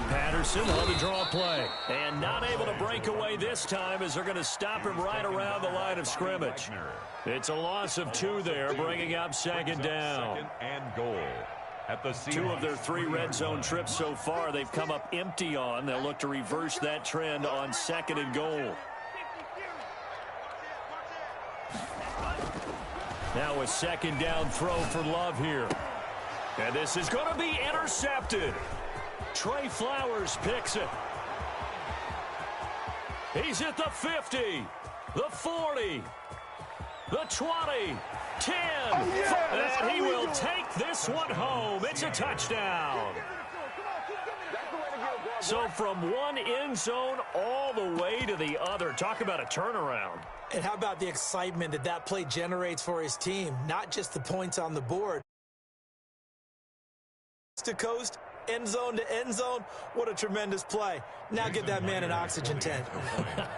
Patterson on the draw play. And not able to break away this time as they're going to stop him right around the line of scrimmage. It's a loss of 2 there, bringing up second down. Second and goal. At the 2 of their 3 red zone trips so far, they've come up empty on. They'll look to reverse that trend on second and goal. Now a second down throw for Love here. And this is going to be intercepted. Trey Flowers picks it. He's at the 50, the 40, the 20. 10, and he will take this one home. It's a touchdown. So from one end zone all the way to the other. Talk about a turnaround. And how about the excitement that that play generates for his team? Not just the points on the board. Coast to coast, end zone to end zone. What a tremendous play. Now get that man an oxygen tank.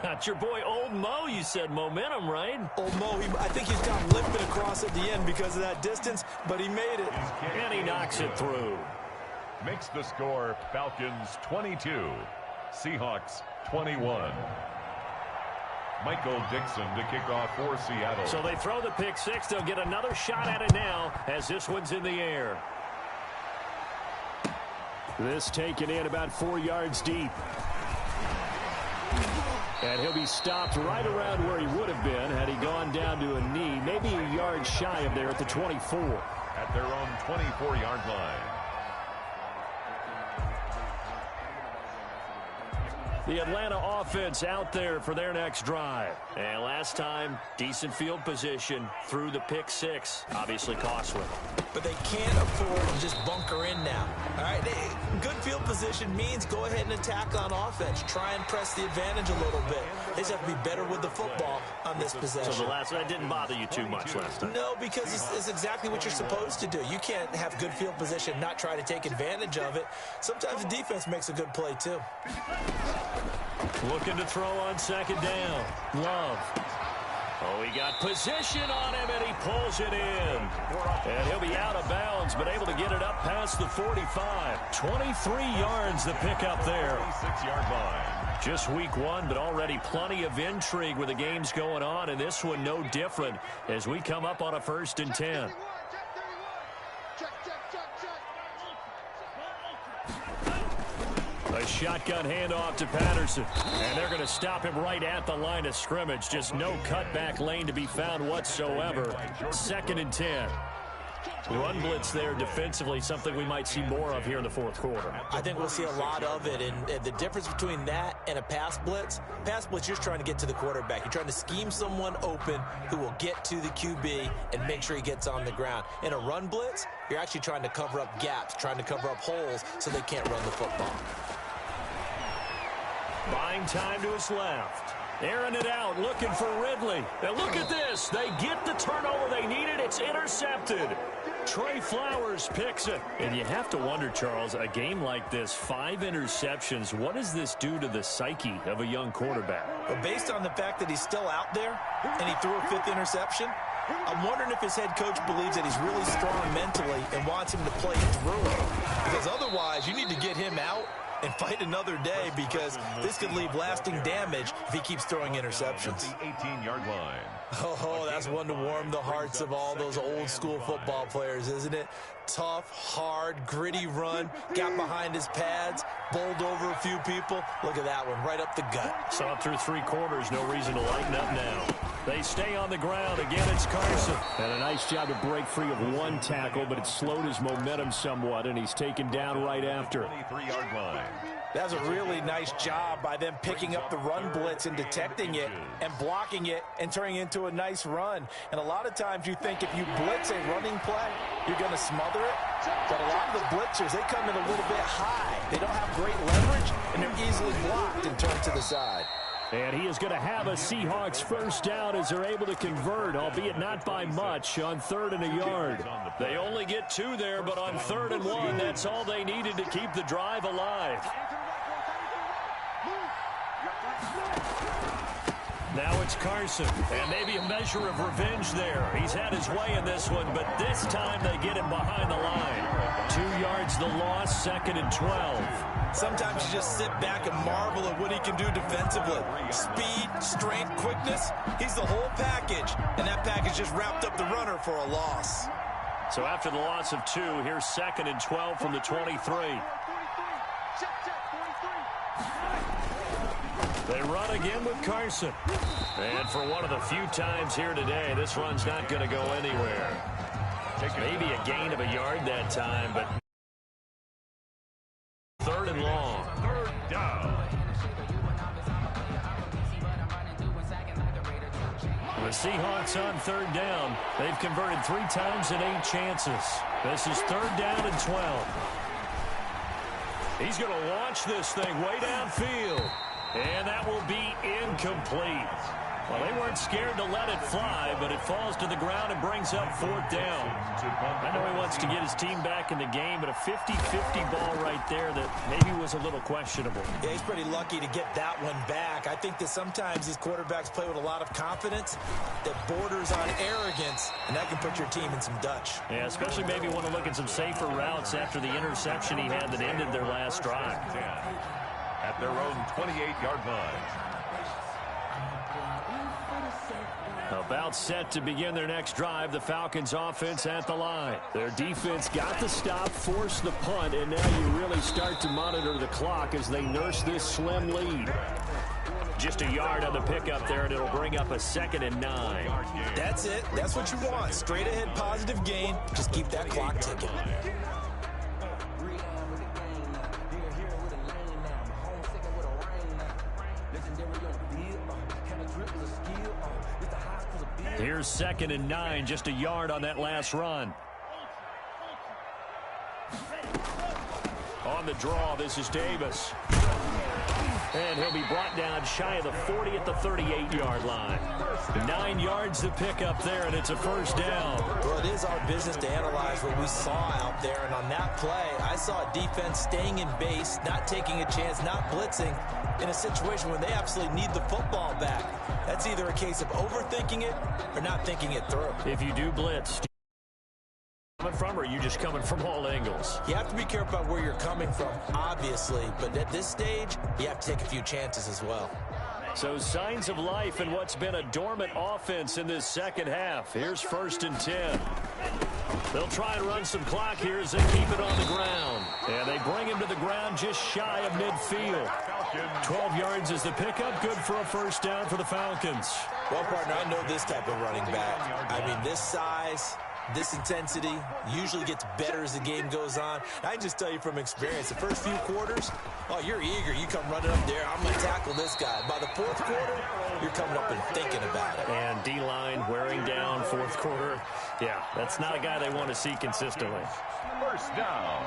That's your boy Old Mo. You said momentum, right? Old Mo, I think he's got limping across at the end because of that distance, but he made it. And he knocks it through. Makes the score Falcons 22, Seahawks 21. Michael Dixon to kick off for Seattle. So they throw the pick 6. They'll get another shot at it now as this one's in the air. This taken in about 4 yards deep. And he'll be stopped right around where he would have been had he gone down to a knee, maybe a yard shy of there at the 24. At their own 24-yard line. The Atlanta offense out there for their next drive. And last time, decent field position through the pick six. Obviously costly. But they can't afford to just bunker in now. All right, good field position means go ahead and attack on offense. Try and press the advantage a little bit. They just have to be better with the football on this possession. So that didn't bother you too much last time? No, because it's exactly what you're supposed to do. You can't have good field position and not try to take advantage of it. Sometimes the defense makes a good play, too. Looking to throw on second down. Love. Oh, he got position on him, and he pulls it in. And he'll be out of bounds, but able to get it up past the 45. 23 yards the pickup there. 6-yard line. Just week one, but already plenty of intrigue with the games going on, and this one no different as we come up on a 1st and 10. A shotgun handoff to Patterson. And they're going to stop him right at the line of scrimmage. Just no cutback lane to be found whatsoever. 2nd and 10. Run blitz there defensively, something we might see more of here in the 4th quarter. I think we'll see a lot of it, and the difference between that and a pass blitz, you're just trying to get to the quarterback. You're trying to scheme someone open who will get to the QB and make sure he gets on the ground. In a run blitz, you're actually trying to cover up gaps, trying to cover up holes so they can't run the football. Buying time to his left. Airing it out, looking for Ridley. And look at this. They get the turnover they needed. It's intercepted. Trey Flowers picks it. And you have to wonder, Charles, a game like this, 5 interceptions, what does this do to the psyche of a young quarterback? But based on the fact that he's still out there and he threw a 5th interception, I'm wondering if his head coach believes that he's really strong mentally and wants him to play through it. Because otherwise, you need to get him out and fight another day, because this could leave lasting damage if he keeps throwing interceptions. The 18-yard line. Oh, that's one to warm the hearts of all those old school football players, isn't it? Tough, hard, gritty run, got behind his pads, bowled over a few people. Look at that one, right up the gut. Saw it through 3 quarters, no reason to lighten up now. They stay on the ground. Again, it's Carson. And a nice job to break free of 1 tackle, but it slowed his momentum somewhat, and he's taken down right after. 23-yard line. That's a really nice job by them picking up the run blitz and detecting it and blocking it and turning it into a nice run. And a lot of times you think if you blitz a running play, you're going to smother it. But a lot of the blitzers, they come in a little bit high. They don't have great leverage, and they're easily blocked and turned to the side. And he is going to have a Seahawks first down as they're able to convert, albeit not by much, on 3rd and a yard. They only get 2 there, but on 3rd and 1, that's all they needed to keep the drive alive. Now it's Carson, and maybe a measure of revenge there. He's had his way in this one, but this time they get him behind the line. 2 yards the loss, 2nd and 12. Sometimes you just sit back and marvel at what he can do defensively. Speed, strength, quickness, he's the whole package, and that package just wrapped up the runner for a loss. So after the loss of 2, here's 2nd and 12 from the 23. They run again with Carson. And for one of the few times here today, this run's not going to go anywhere. Maybe a gain of a yard that time, but 3rd and long. 3rd down. The Seahawks on 3rd down. They've converted 3 times in 8 chances. This is 3rd down and 12. He's going to launch this thing way downfield. And that will be incomplete. Well, they weren't scared to let it fly, but it falls to the ground and brings up 4th down. I know he wants to get his team back in the game, but a 50-50 ball right there that maybe was a little questionable. Yeah, he's pretty lucky to get that one back. I think that sometimes these quarterbacks play with a lot of confidence that borders on arrogance, and that can put your team in some Dutch. Yeah, especially maybe want to look at some safer routes after the interception he had that ended their last drive. At their own 28-yard line. About set to begin their next drive, the Falcons offense at the line. Their defense got the stop, forced the punt, and now you really start to monitor the clock as they nurse this slim lead. Just a yard on the pickup there, and it'll bring up a 2nd and 9. That's it. That's what you want. Straight ahead positive gain. Just keep that clock ticking. Here's 2nd and 9, just a yard on that last run. On the draw, this is Davis. And he'll be brought down shy of the 40 at the 38-yard line. 9 yards to pick up there, and it's a first down. Well, it is our business to analyze what we saw out there. And on that play, I saw a defense staying in base, not taking a chance, not blitzing in a situation where they absolutely need the football back. That's either a case of overthinking it or not thinking it through. If you do blitz, coming from, or are you just coming from all angles? You have to be careful about where you're coming from, obviously, but at this stage, you have to take a few chances as well. So signs of life in what's been a dormant offense in this second half. Here's 1st and 10. They'll try and run some clock here as they keep it on the ground. And they bring him to the ground just shy of midfield. 12 yards is the pickup, good for a first down for the Falcons. Well, partner, I know this type of running back. I mean, this size, this intensity usually gets better as the game goes on. I can just tell you from experience, the first few quarters, oh, you're eager. You come running up there, I'm going to tackle this guy. By the 4th quarter, you're coming up and thinking about it. And D-line wearing down 4th quarter. Yeah, that's not a guy they want to see consistently. First down.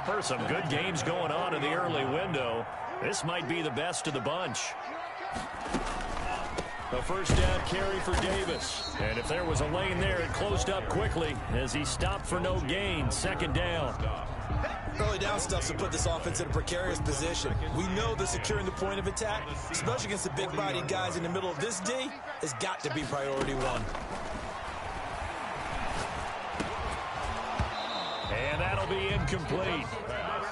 For some good games going on in the early window, this might be the best of the bunch. A first down carry for Davis. And if there was a lane there, it closed up quickly as he stopped for no gain. 2nd down. Early down stuff to put this offense in a precarious position. We know that securing the point of attack, especially against the big-bodied guys in the middle of this D, has got to be priority one. And that'll be incomplete.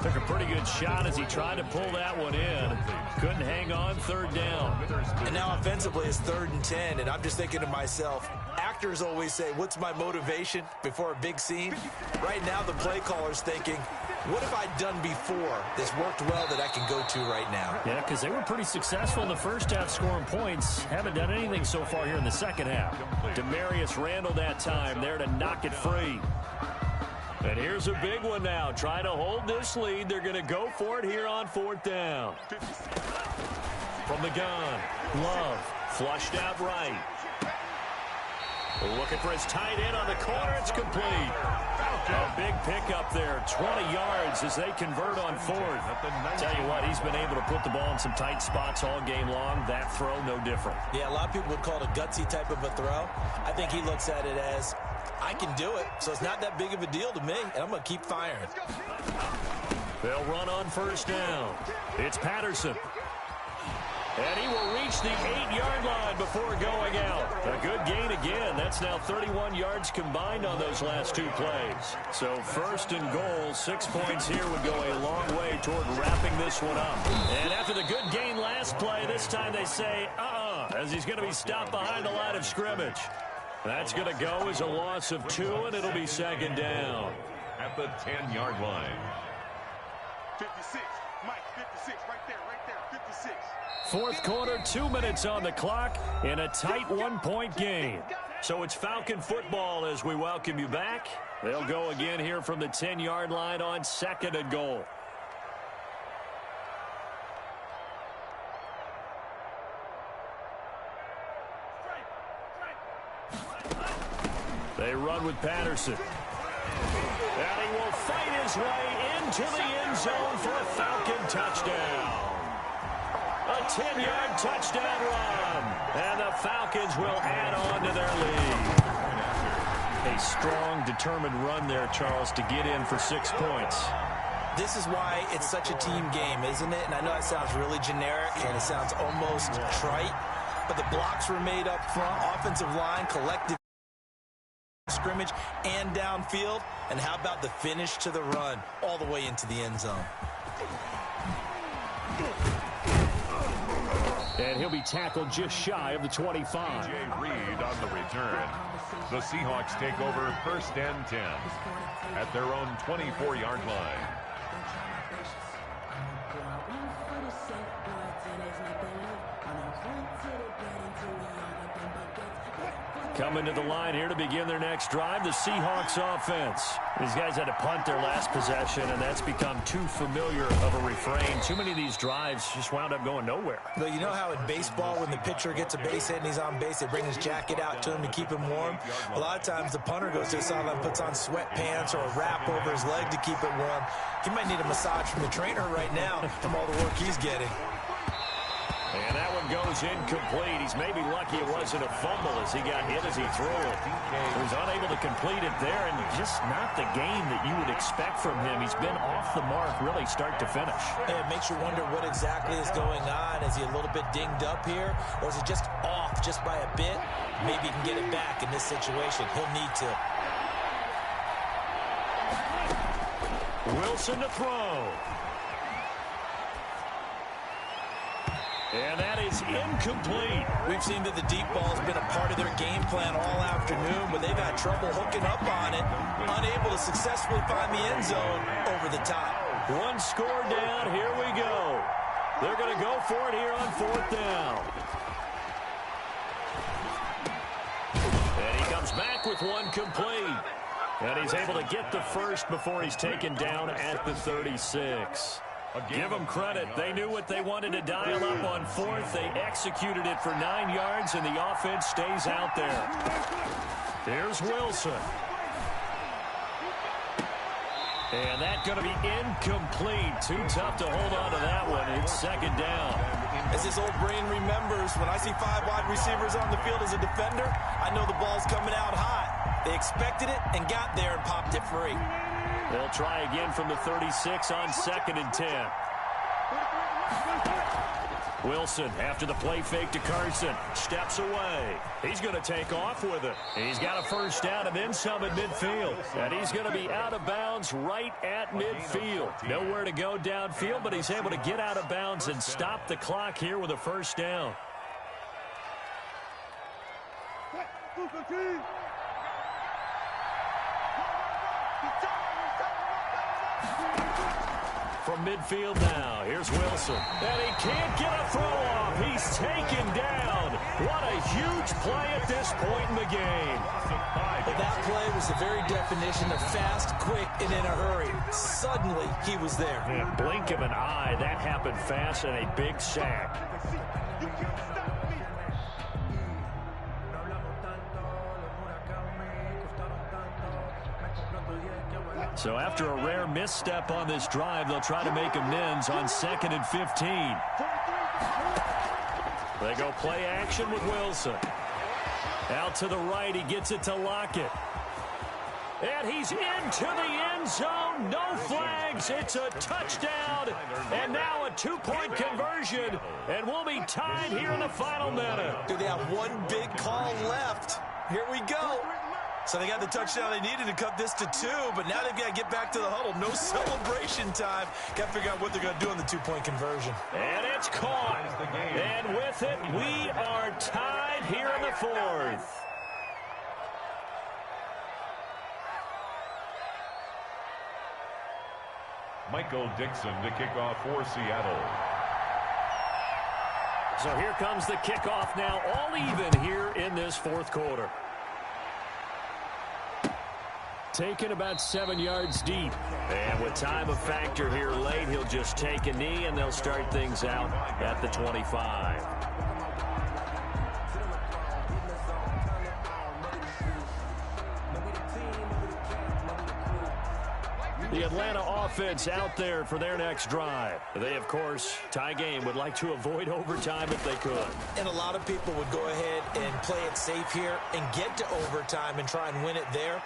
Took a pretty good shot as he tried to pull that one in. Couldn't hang on, 3rd down. And now offensively it's 3rd and 10, and I'm just thinking to myself, actors always say, what's my motivation before a big scene? Right now the play caller's thinking, what have I done before that's worked well that I can go to right now? Yeah, because they were pretty successful in the first half scoring points. Haven't done anything so far here in the second half. Demarius Randall that time there to knock it free. And here's a big one now. Trying to hold this lead. They're going to go for it here on 4th down. From the gun, Love flushed out right. Looking for his tight end on the corner. It's complete. A big pickup there. 20 yards as they convert on 4th. Tell you what, he's been able to put the ball in some tight spots all game long. That throw, no different. Yeah, a lot of people would call it a gutsy type of a throw. I think he looks at it as, I can do it, so it's not that big of a deal to me, and I'm going to keep firing. They'll run on 1st down. It's Patterson. And he will reach the 8-yard line before going out. A good gain again. That's now 31 yards combined on those last 2 plays. So 1st and goal, 6 points here would go a long way toward wrapping this one up. And after the good gain last play, this time they say, as he's going to be stopped behind the line of scrimmage. That's going to go as a loss of 2, and it'll be 2nd down. At the 10-yard line. 56, Mike, 56, right there, 56. 4th quarter, 2 minutes on the clock in a tight 1-point game. So it's Falcon football as we welcome you back. They'll go again here from the 10-yard line on 2nd and goal. They run with Patterson. And he will fight his way into the end zone for a Falcon touchdown. A 10-yard touchdown run. And the Falcons will add on to their lead. A strong, determined run there, Charles, to get in for 6 points. This is why it's such a team game, isn't it? And I know it sounds really generic and it sounds almost trite, but the blocks were made up front, offensive line, collective scrimmage, and downfield. And how about the finish to the run all the way into the end zone? And he'll be tackled just shy of the 25. Jay Reed on the return. The Seahawks take over 1st and 10 at their own 24-yard line. Coming to the line here to begin their next drive, the Seahawks offense. These guys had to punt their last possession, and that's become too familiar of a refrain. Too many of these drives just wound up going nowhere. But you know how in baseball, when the pitcher gets a base hit and he's on base, they bring his jacket out to him to keep him warm? A lot of times the punter goes to the sideline, puts on sweatpants or a wrap over his leg to keep it warm. He might need a massage from the trainer right now from all the work he's getting. And that one goes incomplete. He's maybe lucky it wasn't a fumble as he got hit as he threw it. He was unable to complete it there, and just not the game that you would expect from him. He's been off the mark really start to finish. And it makes you wonder what exactly is going on. Is he a little bit dinged up here, or is it just off just by a bit? Maybe he can get it back in this situation. He'll need to. Wilson to throw. And that is incomplete. We've seen that the deep ball has been a part of their game plan all afternoon, but they've had trouble hooking up on it, unable to successfully find the end zone over the top. One score down. Here we go. They're going to go for it here on 4th down. And he comes back with one complete. And he's able to get the first before he's taken down at the 36. Give them credit. They knew what they wanted to dial up on 4th. They executed it for 9 yards, and the offense stays out there. Here's Wilson. And that's going to be incomplete. Too tough to hold on to that one. It's 2nd down. As his old brain remembers, when I see 5 wide receivers on the field as a defender, I know the ball's coming out hot. They expected it and got there and popped it free. They'll try again from the 36 on 2nd and 10. Wilson, after the play fake to Carson, steps away. He's going to take off with it. He's got a first down and then some at midfield. And he's going to be out of bounds right at midfield. Nowhere to go downfield, but he's able to get out of bounds and stop the clock here with a first down. From midfield now, here's Wilson. And he can't get a throw off. He's taken down. What a huge play at this point in the game. But that play was the very definition of fast, quick, and in a hurry. Suddenly, he was there. In a blink of an eye, that happened fast and a big sack. So after a rare misstep on this drive, they'll try to make amends on 2nd and 15. They go play action with Wilson. Out to the right, he gets it to Lockett. And he's into the end zone. No flags. It's a touchdown. And now a 2-point conversion. And we'll be tied here in the final minute. Do they have one big call left? Here we go. So they got the touchdown they needed to cut this to 2, but now they've got to get back to the huddle. No celebration time. Got to figure out what they're going to do on the 2-point conversion. And it's caught. And with it, we are tied here in the 4th. Michael Dixon to kick off for Seattle. So here comes the kickoff now, all even here in this 4th quarter. Taken about 7 yards deep. And with time a factor here late, he'll just take a knee, and they'll start things out at the 25. The Atlanta offense out there for their next drive. They, of course, tie game, would like to avoid overtime if they could. And a lot of people would go ahead and play it safe here and get to overtime and try and win it there.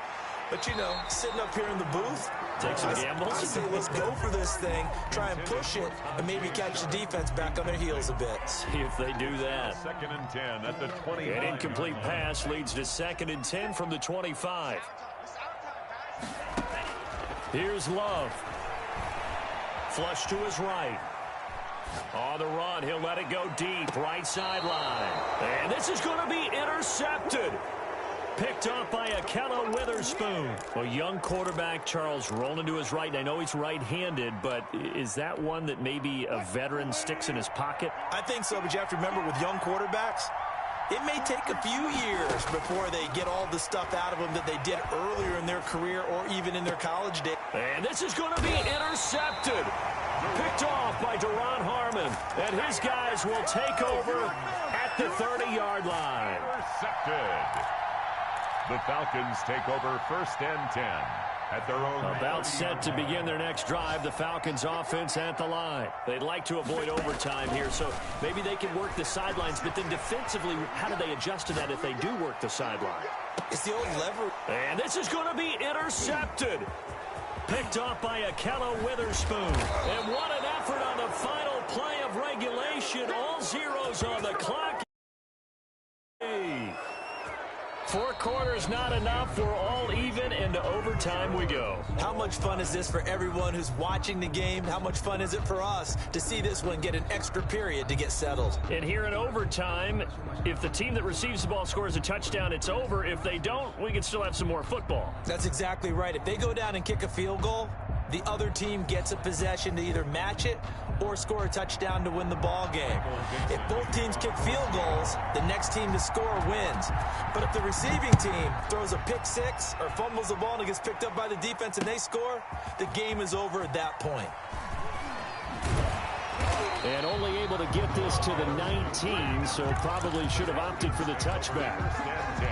But, you know, sitting up here in the booth, take some gambles. I say let's go for this thing, try and push it, and maybe catch the defense back on their heels a bit. See if they do that. 2nd and 10 at the 25. An incomplete pass leads to 2nd and 10 from the 25. Here's Love. Flush to his right. On the run, he'll let it go deep, right sideline. And this is going to be intercepted. Picked up by Akella Witherspoon. A young quarterback, Charles, rolling to his right. And I know he's right-handed, but is that one that maybe a veteran sticks in his pocket? I think so, but you have to remember with young quarterbacks, it may take a few years before they get all the stuff out of them that they did earlier in their career or even in their college days. And this is going to be intercepted. Picked off by Duron Harmon. And his guys will take over at the 30-yard line. Intercepted. The Falcons take over 1st and 10 at their own. About set to begin their next drive, the Falcons offense at the line. They'd like to avoid overtime here, so maybe they can work the sidelines, but then defensively, how do they adjust to that if they do work the sideline? It's the old lever. And this is going to be intercepted. Picked off by Akello Witherspoon. And what an effort on the final play of regulation. All zeros on the clock. 4 quarters not enough. We're all even, into overtime we go. How much fun is this for everyone who's watching the game? How much fun is it for us to see this one get an extra period to get settled? And here in overtime, if the team that receives the ball scores a touchdown, it's over. If they don't, we can still have some more football. That's exactly right. If they go down and kick a field goal, the other team gets a possession to either match it or score a touchdown to win the ball game. If both teams kick field goals, the next team to score wins. But if the receiving team throws a pick six or fumbles the ball and it gets picked up by the defense and they score, the game is over at that point. And only able to get this to the 19, so probably should have opted for the touchback. 1st and 10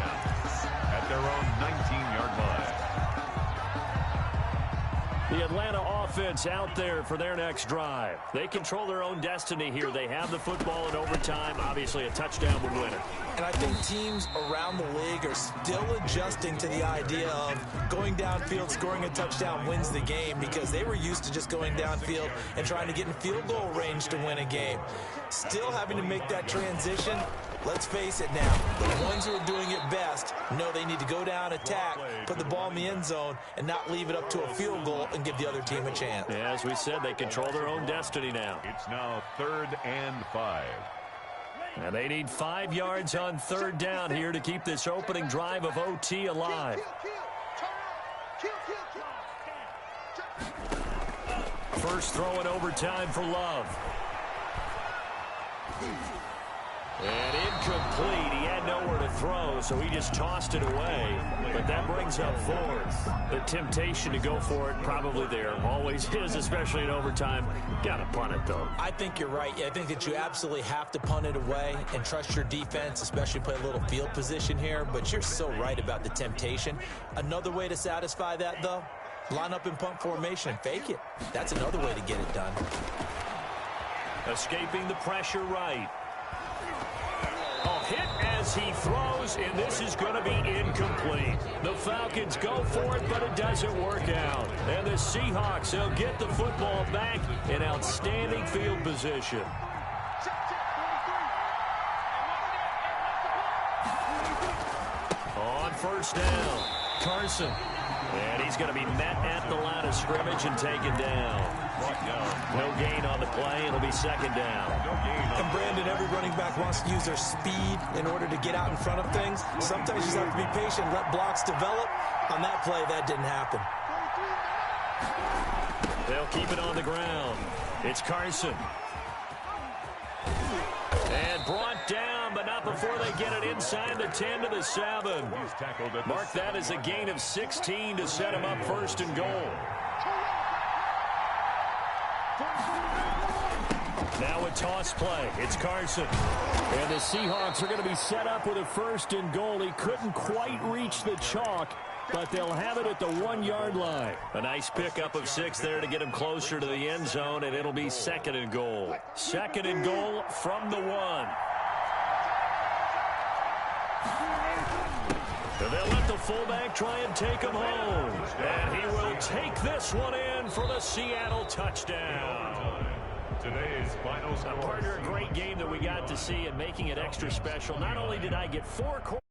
at their own 19-yard line. The Atlanta offense out there for their next drive. They control their own destiny here. They have the football in overtime. Obviously, a touchdown would win it. And I think teams around the league are still adjusting to the idea of going downfield, scoring a touchdown wins the game, because they were used to just going downfield and trying to get in field goal range to win a game. Still having to make that transition. Let's face it now, the ones who are doing it best know they need to go down, attack, put the ball in the end zone, and not leave it up to a field goal and give the other team a chance. Yeah, as we said, they control their own destiny now. It's now 3rd and 5. And they need 5 yards on 3rd down here to keep this opening drive of OT alive. First throw in overtime for Love. And incomplete. He had nowhere to throw, so he just tossed it away. But that brings up 4th. The temptation to go for it probably there. Always is, especially in overtime. Got to punt it, though. I think you're right. I think that you absolutely have to punt it away and trust your defense, especially play a little field position here. But you're so right about the temptation. Another way to satisfy that, though, line up in punt formation and fake it. That's another way to get it done. Escaping the pressure right. A hit as he throws, and this is going to be incomplete. The Falcons go for it, but it doesn't work out. And the Seahawks, they'll get the football back in outstanding field position. On 1st down, Carson. And he's going to be met at the line of scrimmage and taken down. No gain on the play. It'll be 2nd down. And Brandon, every running back wants to use their speed in order to get out in front of things. Sometimes you just have to be patient, let blocks develop. On that play, that didn't happen. They'll keep it on the ground. It's Carson. And brought down, but not before they get it inside the 10 to the 7. Mark that as a gain of 16 to set him up 1st and goal. Now a toss play. It's Carson. And the Seahawks are going to be set up with a 1st and goal. He couldn't quite reach the chalk, but they'll have it at the 1-yard line. A nice pickup of 6 there to get him closer to the end zone, and it'll be 2nd and goal. 2nd and goal from the 1. And they'll let the fullback try and take him home. And he will take this one in for the Seattle touchdown. Today's final score. Partner, a great game that we got to see, and making it extra special. Not only did I get 4 quarters.